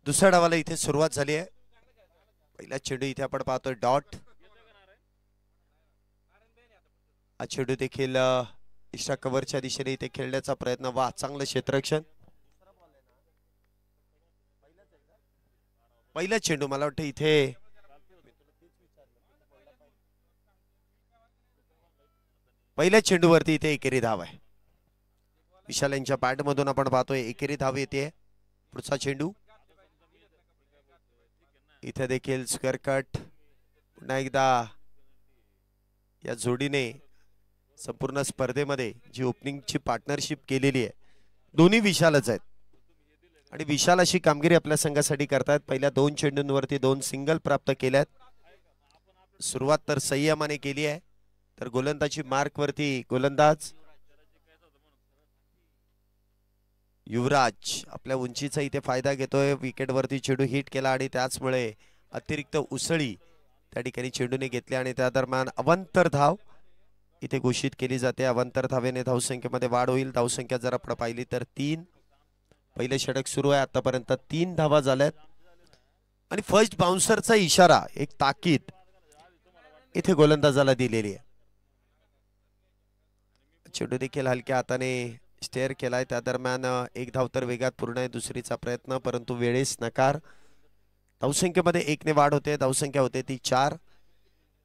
दुसऱ्या डावाला इथे सुरुवात झाली आहे. पहिला चेंडू इथे आपण पाहतोय डॉट. हा चेंडू देखील इष्टा कव्हरच्या दिशेने इथे खेळण्याचा प्रयत्न. वा, चांगलं क्षेत्ररक्षण. पहिला चेंडू मला वाटतं इथे पहिल्या चेंडूवरती इथे एकेरी धाव आहे. विशाल यांच्या बॅट मधून आपण पाहतोय एकेरी धाव येते. पुढचा चेंडू इथे देखील स्क्वेअर कट. पुन्हा एकदा या जोडीने संपूर्ण स्पर्धेमध्ये जी ओपनिंगची पार्टनरशिप केलेली आहे, दोन्ही विशालच आहेत आणि विशाल अशी कामगिरी आपल्या संघासाठी करतात. पहिल्या 2 चेंडूंवरती 2 सिंगल प्राप्त केल्यात. सुरुवात तर संयमाने केली आहे. तर गोलंदाजी मार्क वरती गोलंदाज युवराज आपल्या उंचीचा इथे फायदा घेतोय. विकेट वरती चेंडू हिट केला आणि त्याचमुळे अतिरिक्त उसळी त्या ठिकाणी चेंडूने घेतली आणि त्या दरम्यान अवांतर धाव इथे घोषित केली जाते. अवांतर धावेने धावसंख्येमध्ये वाढ होईल. धावसंख्या जर आपण पाहिली तर 3. पहिले षटक सुरू आहे. आतापर्यंत 3 धावा झाल्यात आणि फर्स्ट बाउन्सरचा इशारा, एक ताकीद इथे गोलंदाजाला दिलेली आहे. चेंडू देखील हलक्या हाताने स्टेअर केलाय. त्या दरम्यान एक धाव तर वेगात पूर्ण आहे. दुसरीचा प्रयत्न, परंतु वेळेस नकार. धावसंख्येमध्ये 1 ने वाढ होते. धावसंख्या होते ती 4.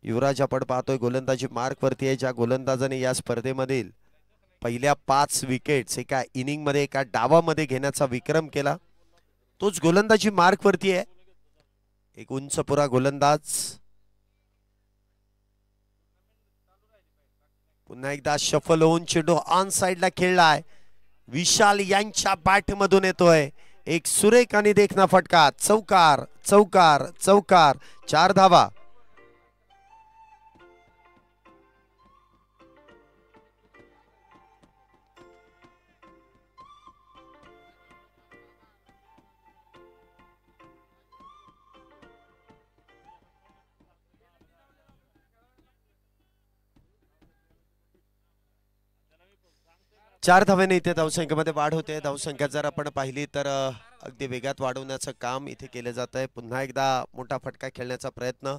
युवराज आपण पाहतोय गोलंदाजी मार्क वरती आहे. ज्या गोलंदाजाने या स्पर्धेमधील पहिल्या 5 विकेट्स एका इनिंग मध्ये एका डावामध्ये घेण्याचा विक्रम केला, तोच गोलंदाजी मार्क वरती आहे. एक उंच पुरा गोलंदाज. पुन्हा एकदा शफल होऊन चेंडू ऑन साइडला खेळलाय. विशाल यांच्या बॅट मधून येतोय एक सुरेख आणि देखना फटका. चौकार चौकार चौकार. 4 धावा. चार धावेने इथे धावसंख्येमध्ये वाढ होते. धावसंख्या जर आपण पाहिली तर अगदी वेगात वाढवण्याचं काम इथे केलं जात आहे. पुन्हा एकदा मोठा फटका खेळण्याचा प्रयत्न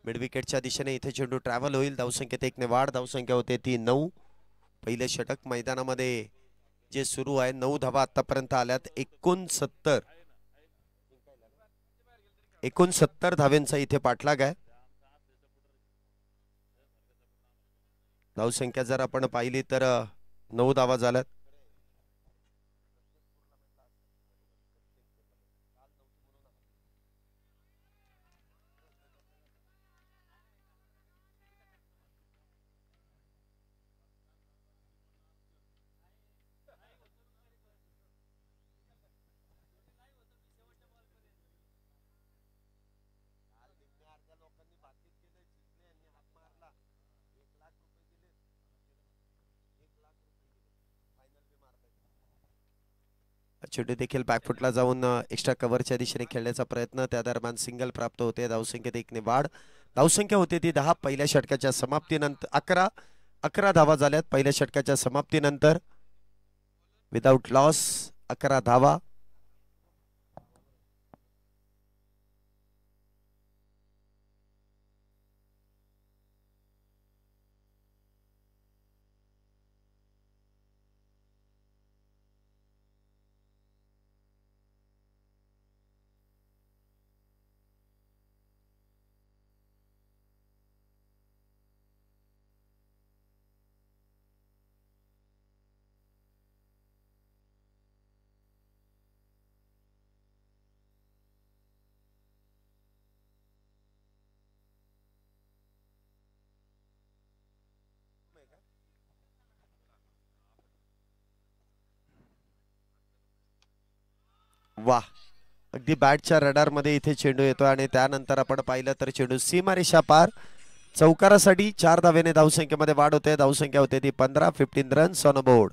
मिड विकेटच्या दिशेने. इथे चेंडू ट्रॅव्हल होईल. धावसंख्येत 1 ने वाढ. धावसंख्या होते ती 9. पहिले षटक मैदानामध्ये जे सुरू आहे, 9 धावा आतापर्यंत आल्यात. 69 धावेंचा इथे पाठलाग आहे. धावसंख्या जर आपण पाहिली तर 9 धावा झाल्यात. चेंडू देखील बॅकफुटला जाऊन एक्स्ट्रा कव्हरच्या दिशेने खेळण्याचा प्रयत्न. त्या दरम्यान सिंगल प्राप्त होते. धावसंख्येत 1 ने वाढ. धावसंख्या होते ती 10. पहिल्या षटकाच्या समाप्तीनंतर 11 धावा झाल्यात. पहिल्या षटकाच्या समाप्तीनंतर विदाउट लॉस 11 धावा. वाह, अगदी बॅटच्या रडार मध्ये इथे चेंडू येतो आणि त्यानंतर आपण पाहिलं तर चेंडू सीमारेषा पार. चौकारासाठी 4 धावेने धावसंख्येमध्ये वाढ होते. धावसंख्या होते ती 15. 15 रन्स ऑन बोर्ड.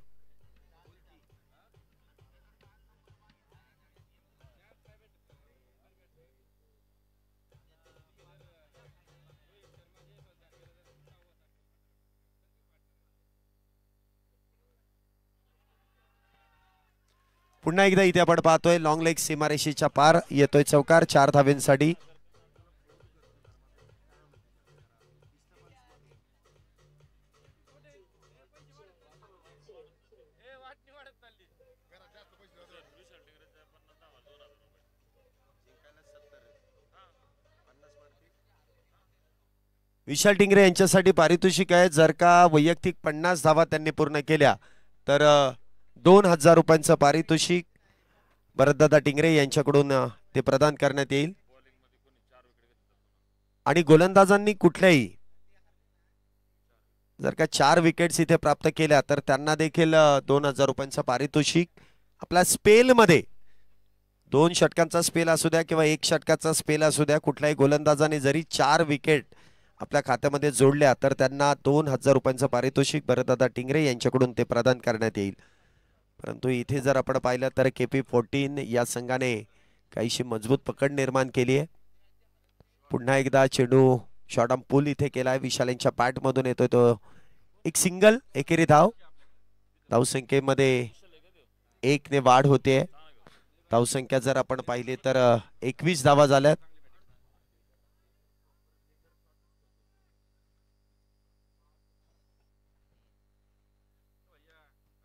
पुन्हा एकदा इथे आपण पाहतोय लॉंग लेग सीमारेषेच्या पार येतोय चौकार 4 धावेंसाठी. विशाल टिंगरे यांच्यासाठी पारितोषिक आहे. जर का वैयक्तिक 50 धावा त्यांनी पूर्ण केल्या तर 2000 रुपयांचं पारितोषिक भरतदादा टिंगरे यांच्याकडून ते प्रदान करण्यात येईल. आणि गोलंदाजांनी कुठल्याही जर का 4 विकेट्स इथे प्राप्त केल्या तर त्यांना देखील 2000 रुपयांचं पारितोषिक. आपल्या स्पेल मध्ये 2 षटकांचा स्पेल असू द्या किंवा 1 षटकाचा स्पेल असू द्या, कुठल्याही गोलंदाजाने जरी 4 विकेट आपल्या खात्यामध्ये जोडल्या तर त्यांना 2000 रुपयांचं पारितोषिक भरतदादा टिंगरे यांच्याकडून ते प्रदान करण्यात येईल. परंतु इथे जर आपण पाहिलं तर KP14 या संघाने काहीशी मजबूत पकड निर्माण केली आहे. पुन्हा एकदा चेंडू शॉर्ट आर्म पुल इथे केलाय. विशाल यांच्या पॅट मधून येतोय तो एक सिंगल. एकेरी धावसंख्येमध्ये 1 ने वाढ होते. धावसंख्या जर आपण पाहिली तर 21 धावा झाल्यात.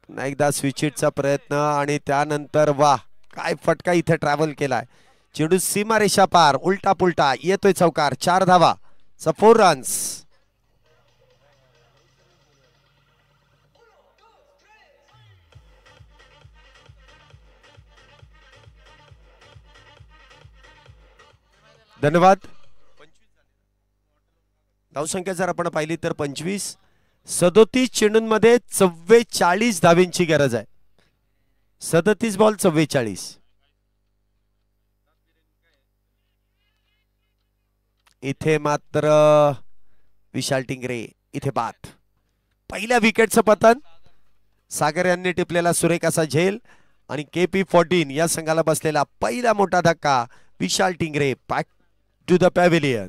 एकदा स्विचिटचा प्रयत्न आणि त्यानंतर वाह काय फटका इथे ट्रॅव्हल केलाय. चेंडू सीमारेषा पार उलटा पुलटा येतोय चौकार. 4 धावा 4 रन्स. धन्यवाद. धावसंख्या जर आपण पाहिली तर 25. 37 चेंडूंमध्ये 44 धावेंची गरज आहे. 37 बॉल 44. इथे मात्र विशाल टिंगरे इथे बाद. पहिल्या विकेटचं पतन. सागर यांनी टिपलेला सुरेख असा झेल आणि KP14 या संघाला बसलेला पहिला मोठा धक्का. Vishal Tingre back to the pavilion.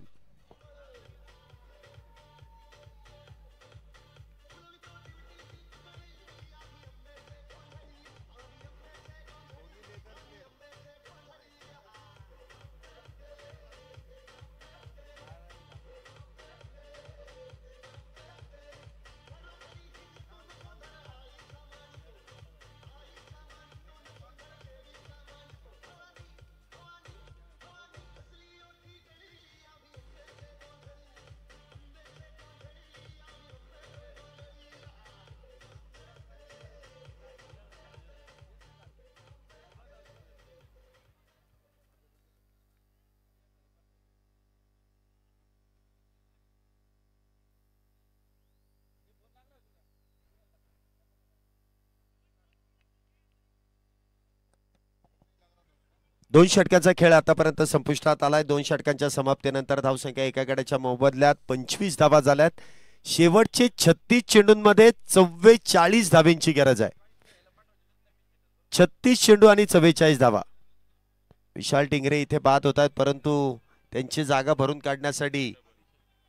दोन षटकांचा खेळ आतापर्यंत संपुष्टात आलाय. 2 षटकांच्या समाप्तीनंतर धावसंख्या एका गड्याच्या मोबदल्यात 25 धावा झाल्यात. शेवटचे 36 चेंडूंमध्ये 44 धावेंची गरज आहे. 36 चेंडू आणि 44 धावा. विशाल टिंगरे इथे बाद होत आहेत परंतु त्यांची जागा भरून काढण्यासाठी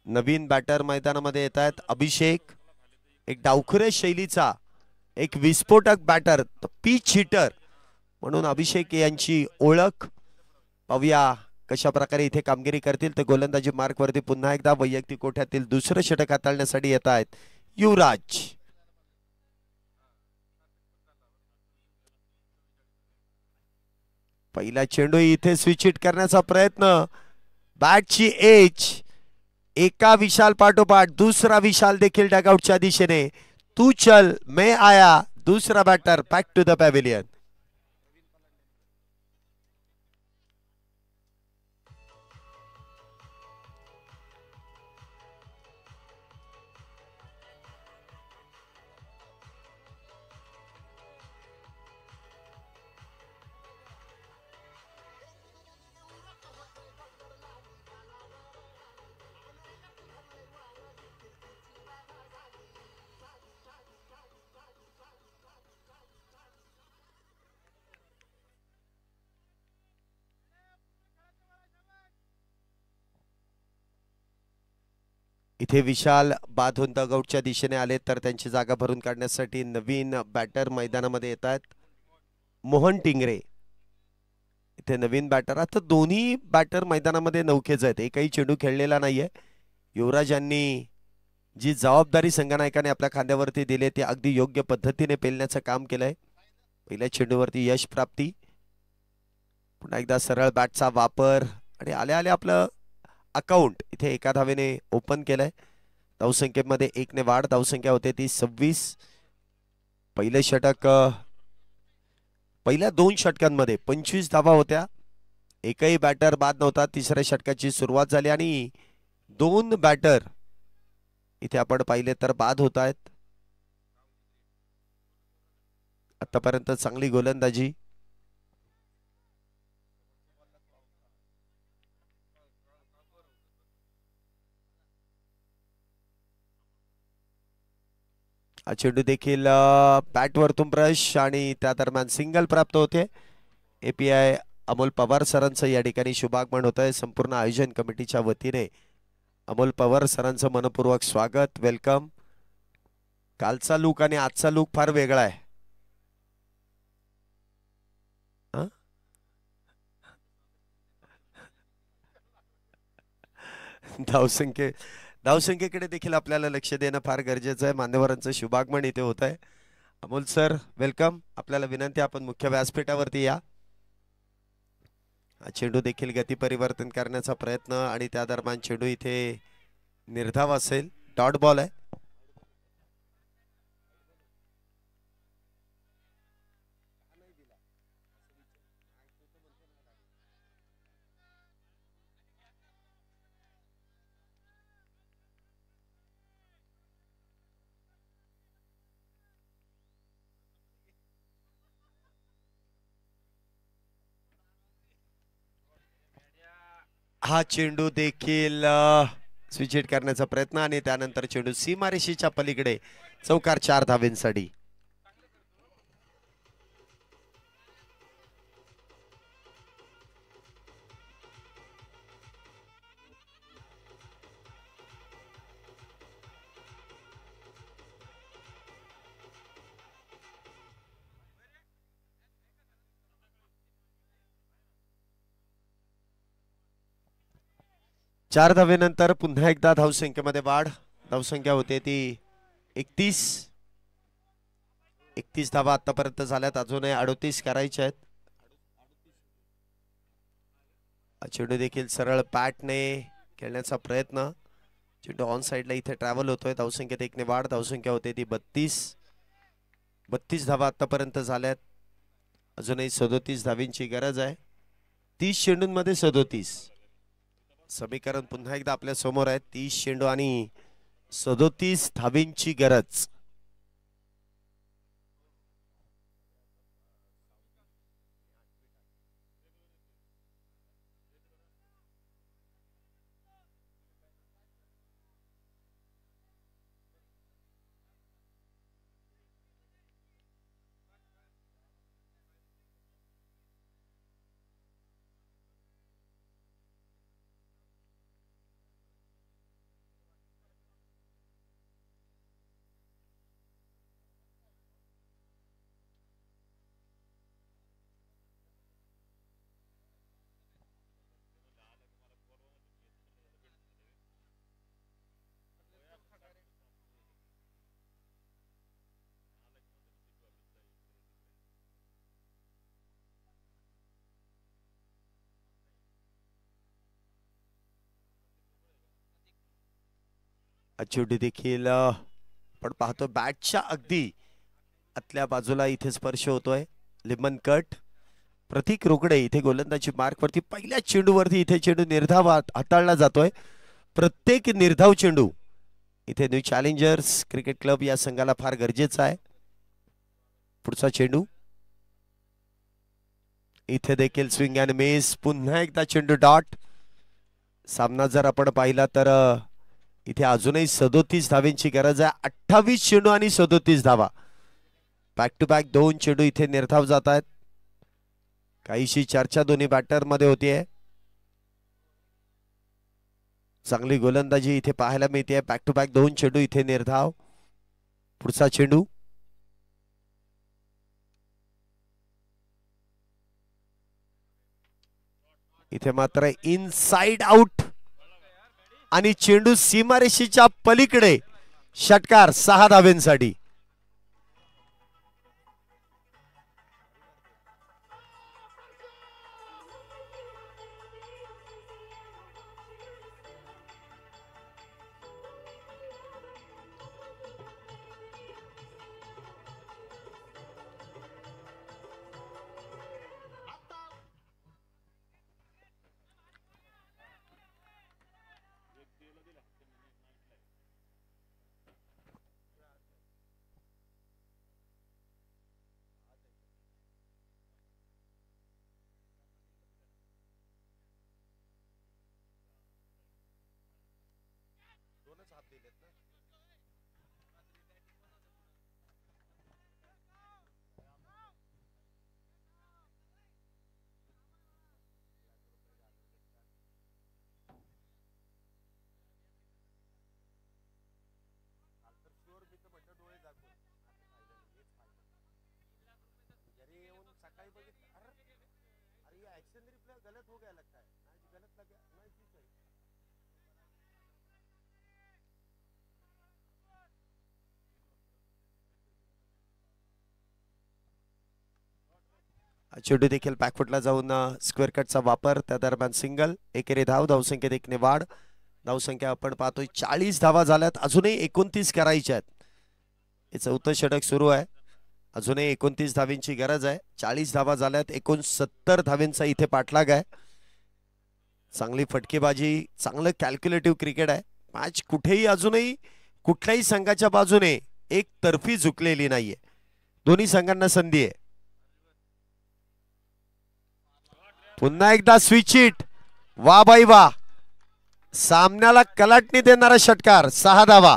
नवीन बॅटर मैदानामध्ये येत आहेत. अभिषेक एक डावखुरे शैलीचा एक विस्फोटक बॅटर पिच हिटर म्हणून अभिषेक यांची ओळख. पाहूया कशा प्रकारे इथे कामगिरी करतील. ते गोलंदाजी मार्क वरती पुन्हा एकदा वैयक्तिक कोठ्यातील दुसरं षटक हाताळण्यासाठी येत आहेत युवराज. पहिला चेंडू इथे स्विच हिट करण्याचा प्रयत्न. बॅटची एज एका विशाल पाठोपाठ दुसरा विशाल देखील डगआउटच्या दिशेने. तू चल मैं आया. दुसरा batter back to the pavilion. इथे विशाल बाद होऊन डगआउटच्या दिशेने आले तर त्यांची जागा भरून काढण्यासाठी नवीन बॅटर मैदानामध्ये येत आहेत. मोहन टिंगरे इथे नवीन बॅटर. आता दोन्ही बॅटर मैदानामध्ये नौकेच आहेत, एकही चेंडू खेळलेला नाहीये. युवराज यांनी जी जबाबदारी संघनायकाने आपल्या खांद्यावरती दिली ती अगदी योग्य पद्धतीने पेलण्याचं काम केलंय. पहिल्या चेंडूवरती यश प्राप्ती, पुन्हा एकदा सरळ बॅटचा वापर आणि आल्या आल्या आपलं अकाउंट इथे एका धावेने ओपन केलंय. धावसंख्येमध्ये 1 ने वाढ, धावसंख्या होते ती 26. पहिले षटक, पहिल्या 2 षटकांमध्ये 25 धावा होत्या, एकही बॅटर बाद नव्हता. तिसऱ्या षटकाची सुरुवात झाली आणि 2 बॅटर इथे आपण पाहिले तर बाद होत आहेत. आतापर्यंत चांगली गोलंदाजी. हा चेंडू देखील बॅट वरतून ब्रश आणि त्या दरम्यान सिंगल प्राप्त होते. एपीआय अमोल पवार सरांचं या ठिकाणी शुभागमन होत आहे. संपूर्ण आयोजन कमिटीच्या वतीने अमोल पवार सरांचं मनपूर्वक स्वागत, वेलकम. कालचा लुक आणि आजचा लुक फार वेगळा आहे. धावसंख्येकडे देखील आपल्याला लक्ष देणं फार गरजेचं आहे. मान्यवरांचं शुभागमन इथे होत आहे. Amol sir welcome. आपल्याला विनंती, आपण मुख्य व्यासपीठावरती या. चेंडू देखील गती परिवर्तन करण्याचा प्रयत्न आणि त्या दरम्यान चेंडू इथे निर्धाव असेल, डॉट बॉल आहे. हा चेंडू देखील स्विच हिट करण्याचा प्रयत्न आणि त्यानंतर चेंडू सीमारेषेच्या पलीकडे चौकार, 4 धावेंसाठी. चार धावेनंतर पुन्हा एकदा धावसंख्येमध्ये वाढ. धावसंख्या होते ती 31. 31 धावा आतापर्यंत झाल्यात, अजूनही 38 करायच्या आहेत. चेंडू देखील सरळ बॅटने खेळण्याचा प्रयत्न. चेंडू ऑन साइडला इथे ट्रॅव्हल होतोय. धावसंख्येत 1 ने वाढ, धावसंख्या होते ती 32. 32 धावा आतापर्यंत झाल्यात, अजूनही 37 धावींची गरज आहे. 30 चेंडूंमध्ये 37. समीकरण पुन्हा एकदा आपल्या समोर आहे. 30 चेंडू आणि 37 धावींची गरज. चेंडू देखील आपण पाहतो बॅटच्या अगदी आतल्या बाजूला इथे स्पर्श होतोय. लिमन कट. प्रतीक रोकडे इथे गोलंदाजी मार्क वरती पहिल्या चेंडूवरती इथे चेंडू निर्धाव हाताळला जातोय. प्रत्येक निर्धाव चेंडू इथे न्यू चॅलेंजर्स क्रिकेट क्लब या संघाला फार गरजेचा आहे. पुढचा चेंडू इथे देखील स्विंग अँड मिस. पुन्हा एकदा चेंडू डॉट. सामना जर आपण पाहिला तर इथे अजूनही 37 धावेंची गरज आहे. 28 चेंडू आणि 37 धावा. बॅक टू बॅक 2 चेंडू इथे निर्धाव जात आहेत. काहीशी चर्चा दोन्ही बॅटर मध्ये होतीये. चांगली गोलंदाजी इथे पाहायला मिळते. बॅक टू बॅक 2 चेंडू इथे निर्धाव. पुढचा चेंडू इथे मात्र इनसाइड आउट आणि चेंडू सीमारेषेच्या पलीकडे. षटकार 6 धावेंसाठी. चेंडू देखील बॅकफुटला जाऊन स्क्वेअर कटचा वापर. त्या दरम्यान सिंगल. एकेरी धाव. धावसंख्येत 1 ने वाढ. धावसंख्या आपण पाहतोय 40 धावा झाल्यात. अजूनही 29 करायच्या आहेत. हे 4थं षटक सुरू आहे. अजूनही 29 धावींची गरज आहे. 40 धावा झाल्यात. 69 धावींचा इथे पाठलाग आहे. चांगली फटकेबाजी, चांगलं कॅल्क्युलेटिव्ह क्रिकेट आहे. मॅच कुठेही अजूनही कुठल्याही संघाच्या बाजूने एक तर्फी झुकलेली नाहीये. दोन्ही संघांना संधी आहे. पुन्हा एकदा स्विच हिट. वा बाई वा. सामन्याला कलाटणी देणारा षटकार. 6 धावा.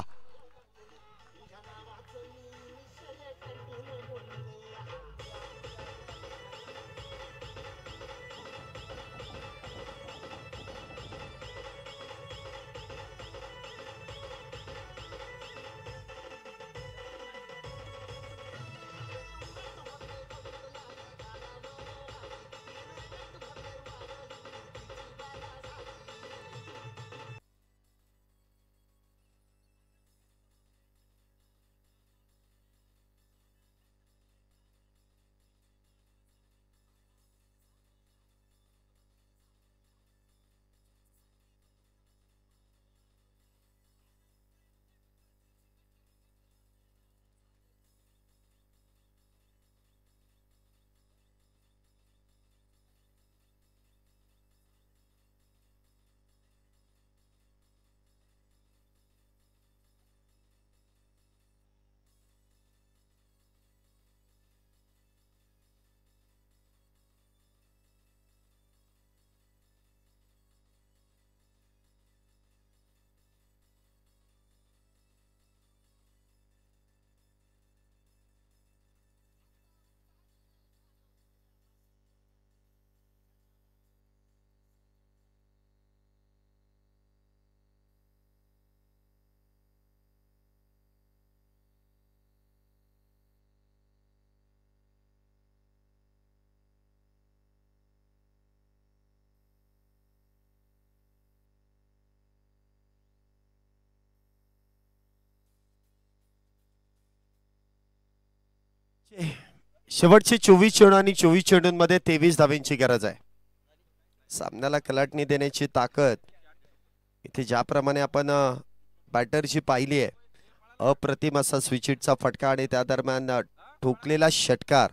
शेवटचे 24 चेंडू आणि 24 चेंडूंमध्ये 23 धावांची गरज आहे. सामन्याला कलाटणी देण्याची ताकद इथे ज्याप्रमाणे आपण बॅटरची पाहिली आहे. अप्रतिम असा स्विच हिटचा फटका आणि त्या दरम्यान ठोकलेला षटकार.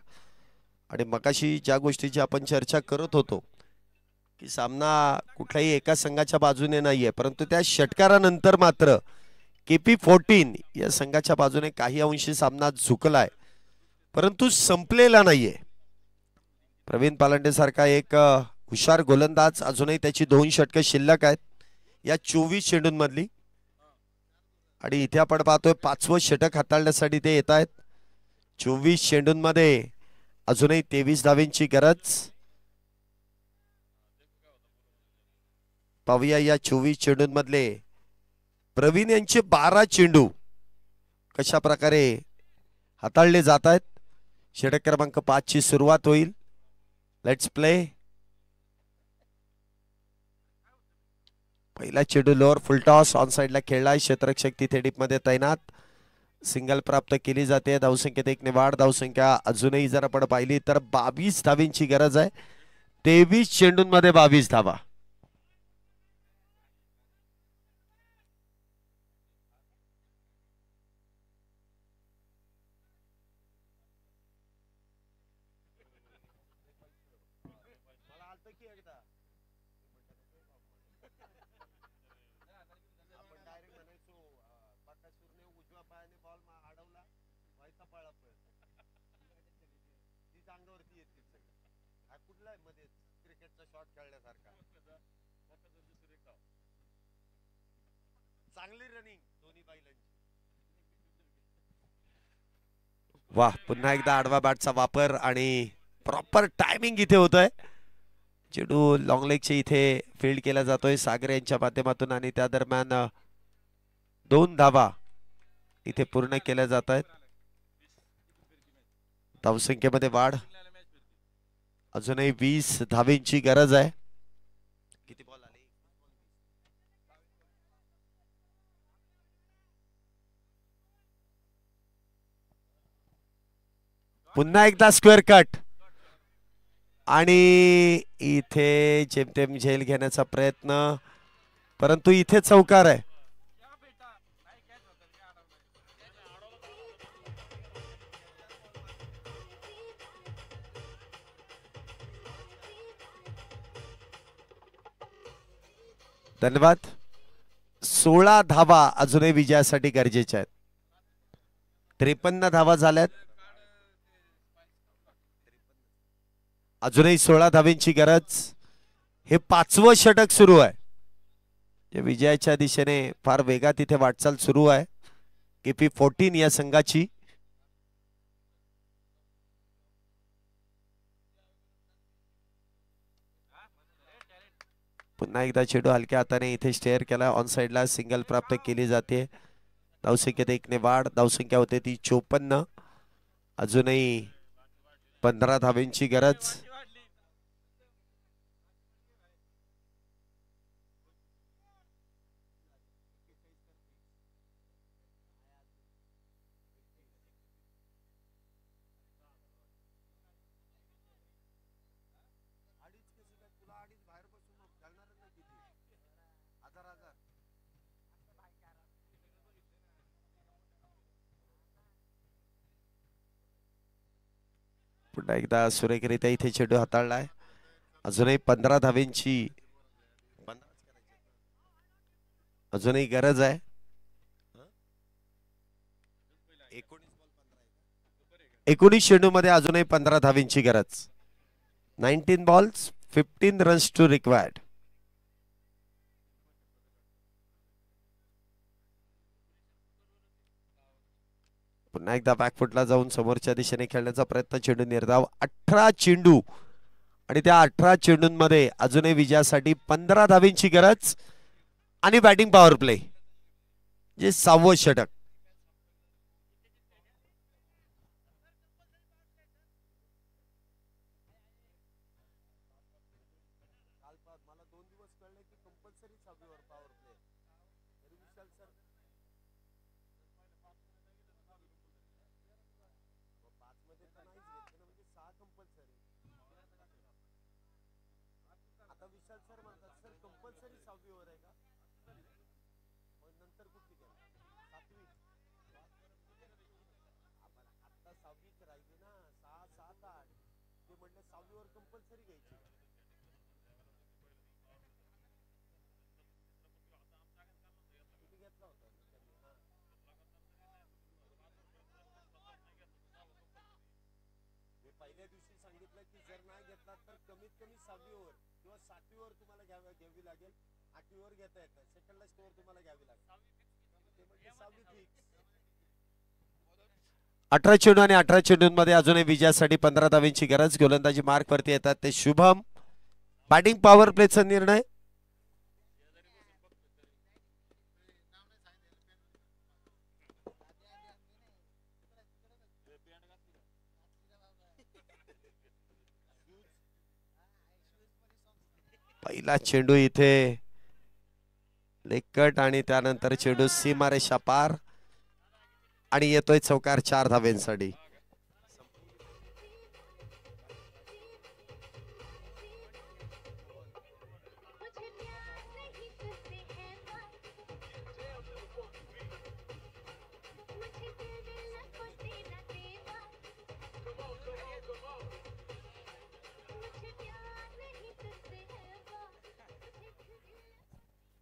आणि मगाशी ज्या गोष्टीची आपण चर्चा करत होतो की सामना कुठल्याही एका संघाच्या बाजूने नाहीये, परंतु त्या षटकारानंतर मात्र KP14 या संघाच्या बाजूने काही अंशी सामना झुकलाय, परंतु संपलेला नाहीये. प्रवीण पालांडे सारखा एक हुशार गोलंदाज अजूनही त्याची 2 षटकं शिल्लक आहेत या 24 चेंडूंमधली. आणि इथे आपण पाहतोय 5वं षटक हाताळण्यासाठी ते येत आहेत. 24 चेंडूंमध्ये अजूनही 23 धावांची गरज. पाहूया या 24 चेंडूंमधले प्रवीण यांचे 12 चेंडू कशा प्रकारे हाताळले जात आहेत. षटक क्रमांक 5 ची सुरुवात होईल. Let's play. पहिला चेंडू लोअर फुल टॉस ऑन साइडला खेळलाय. क्षेत्ररक्षक तिथे डीप मध्ये तैनात. सिंगल प्राप्त केली जाते. धावसंख्येत एक निवाड. धावसंख्या अजूनही जर आपण पाहिली तर 22 धावींची गरज आहे. 23 चेंडूंमध्ये 22 धावा. वाह, पुन्हा एकदा आडवा बॅटचा वापर आणि प्रॉपर टायमिंग इथे होतोय. चेंडू लॉंग लेगच्या इथे फील्ड केला जातोय सागर यांच्या माध्यमातून आणि त्या दरम्यान 2 धावा इथे पूर्ण केल्या जात आहेत. धावसंख्येमध्ये वाढ. अजूनही 20 धावेंची गरज आहे. किती बॉल आले? पुन्हा एकदा स्क्वेअर कट आणि इथे जेमतेम झेल घेण्याचा प्रयत्न, परंतु इथे चौकार आहे. धन्यवाद. 16 धावा अजूनही विजयासाठी गरजेच्या आहेत. 53 धावा झाल्यात. अजूनही 16 धावींची गरज. हे 5वं षटक सुरू आहे. विजयाच्या दिशेने फार वेगात इथे वाटचाल सुरू आहे KP 14 या संघाची. पुन्हा एकदा चेंडू हलक्या हाताने इथे स्टेअर केला. ऑन साइडला सिंगल प्राप्त केली जाते. धावसंख्येत 1 ने वाढ. धावसंख्या होते ती 54. अजूनही 15 धावेंची गरज. पुन्हा एकदा सुरेखरित्या इथे चेंडू हाताळलाय. अजूनही 15 धावेंची अजूनही गरज आहे. 19 चेंडू मध्ये अजूनही 15 धावेंची गरज. 19 बॉल्स 15 रन्स टू रिक्वायर्ड. पुन्हा एकदा बॅकफुटला जाऊन समोरच्या दिशेने खेळण्याचा प्रयत्न. चेंडू निर्धाव. 18 चेंडू आणि त्या 18 चेंडूंमध्ये अजूनही विजयासाठी 15 धावेंची गरज आणि बॅटिंग पॉवर प्ले. जे 6वं षटक. पहिल्या दिवशी सांगितलं की जर नाही घेतला तर कमीत कमी 6वी ओव्हर किंवा 7वी ओव्हर तुम्हाला घ्यावी लागेल. 8वी ओव्हर घेता येतं. सेकंड लास्ट ओव्हर तुम्हाला घ्यावी लागेल. ते म्हणजे 6वी फिक्स. 18 चेंडू आणि 18 चेंडूंमध्ये अजूनही विजयासाठी 15 धावेंची गरज. गोलंदाजी मार्क वरती येतात ते शुभम. बॅटिंग पॉवर प्लेचा निर्णय. पहिला चेंडू इथे लेग कट आणि त्यानंतर चेंडू सीमारेषा पार आणि येतोय चौकार 4 धावेंसाठी.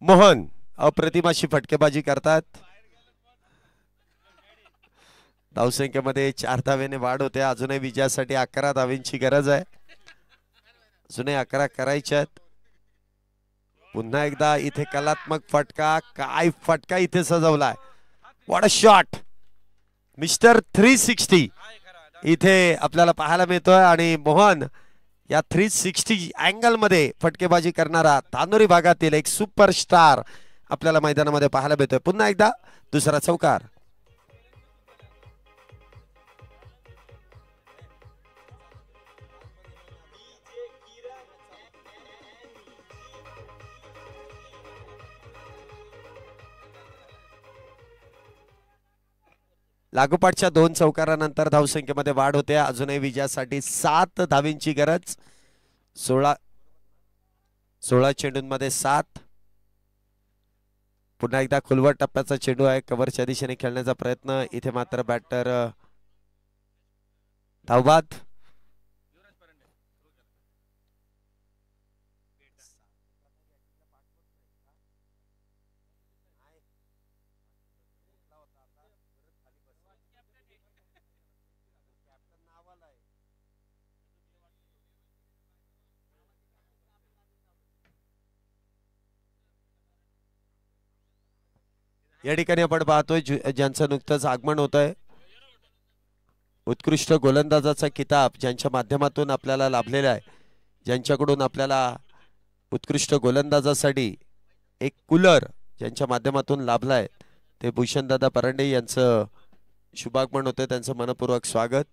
मोहन अप्रतिम अशी फटकेबाजी करतात. धावसंख्येमध्ये 4 धावेने वाढ होते. अजूनही विजयासाठी 11 धावेंची गरज आहे. अजूनही 11 करायच्यात. पुन्हा एकदा इथे कलात्मक फटका. काय फटका इथे सजवलाय. What a shot. मिस्टर 360 इथे आपल्याला पाहायला मिळतोय आणि मोहन या 360 अँगल मध्ये फटकेबाजी करणारा तानोरी भागातील एक सुपरस्टार आपल्याला मैदानामध्ये पाहायला मिळतोय. पुन्हा एकदा दुसरा चौकार. लागोपाठच्या 2 चौकारानंतर धावसंख्येमध्ये वाढ होते. अजूनही विजयासाठी 7 धावींची गरज. 16 चेंडूंमध्ये 7. पुन्हा एकदा खोलवर टप्प्याचा चेंडू आहे. कव्हरच्या दिशेने खेळण्याचा प्रयत्न. इथे मात्र बॅटर धावबाद. या ठिकाणी आपण पाहतोय ज्यांचं नुकतंच आगमन होत आहे. उत्कृष्ट गोलंदाजाचा किताब ज्यांच्या माध्यमातून आपल्याला लाभलेला आहे. ज्यांच्याकडून आपल्याला उत्कृष्ट गोलंदाजासाठी एक कूलर ज्यांच्या माध्यमातून लाभलाय ते भूषणदादा परांडे यांचं शुभागमन होतं. त्यांचं मनपूर्वक स्वागत.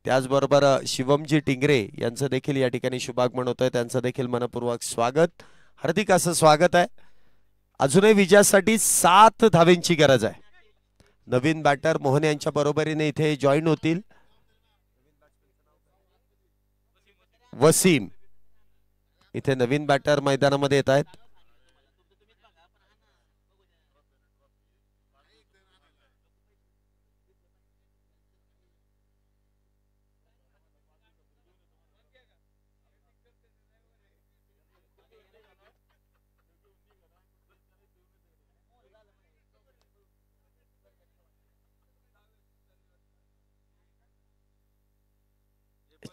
त्याचबरोबर शिवमजी टिंगरे यांचं देखील या ठिकाणी शुभागमन होतंय. त्यांचं देखील मनपूर्वक स्वागत. हार्दिक असं स्वागत आहे. अजूनही विजयासाठी 7 धावेंची गरज आहे. नवीन बॅटर मोहन यांच्या बरोबरीने इथे जॉईन होतील. वसीम इथे नवीन बॅटर मैदानामध्ये येत आहेत.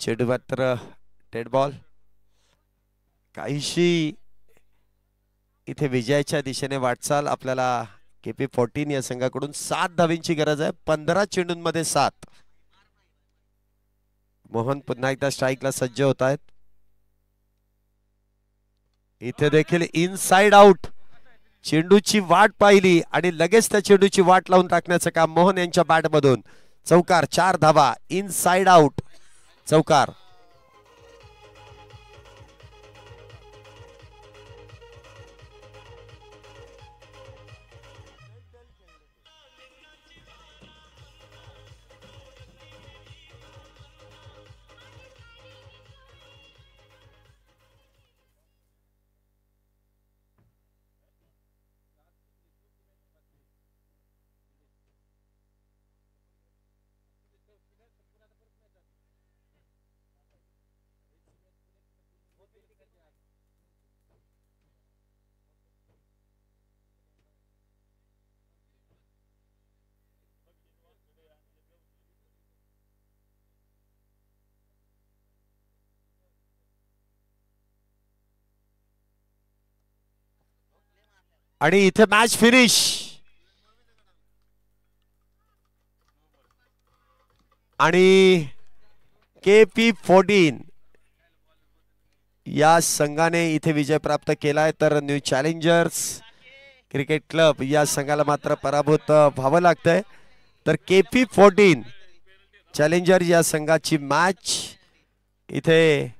चेंडू मात्र डेड बॉल. काहीशी इथे विजयाच्या दिशेने वाटचाल. आपल्याला KP14 या संघाकडून 7 धावींची गरज आहे. 15 चेंडूंमध्ये 7. मोहन पुन्हा एकदा स्ट्राईकला सज्ज होत आहेत. इथे देखील इनसाइड आउट. चेंडूची वाट पाहिली आणि लगेच त्या चेंडूची वाट लावून टाकण्याचं काम मोहन यांच्या बॅटमधून. चौकार. 4 धावा. Inside out. चौकार. आणि इथे मॅच फिनिश. आणि KP14 या संघाने इथे विजय प्राप्त केलाय. तर न्यू चॅलेंजर्स क्रिकेट क्लब या संघाला मात्र पराभूत व्हावं लागतंय. तर KP14 चॅलेंजर या संघाची मॅच इथे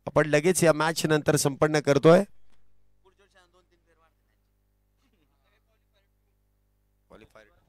आपण लगेच या मॅच नंतर संपन्न करतोय. क्वालिफायर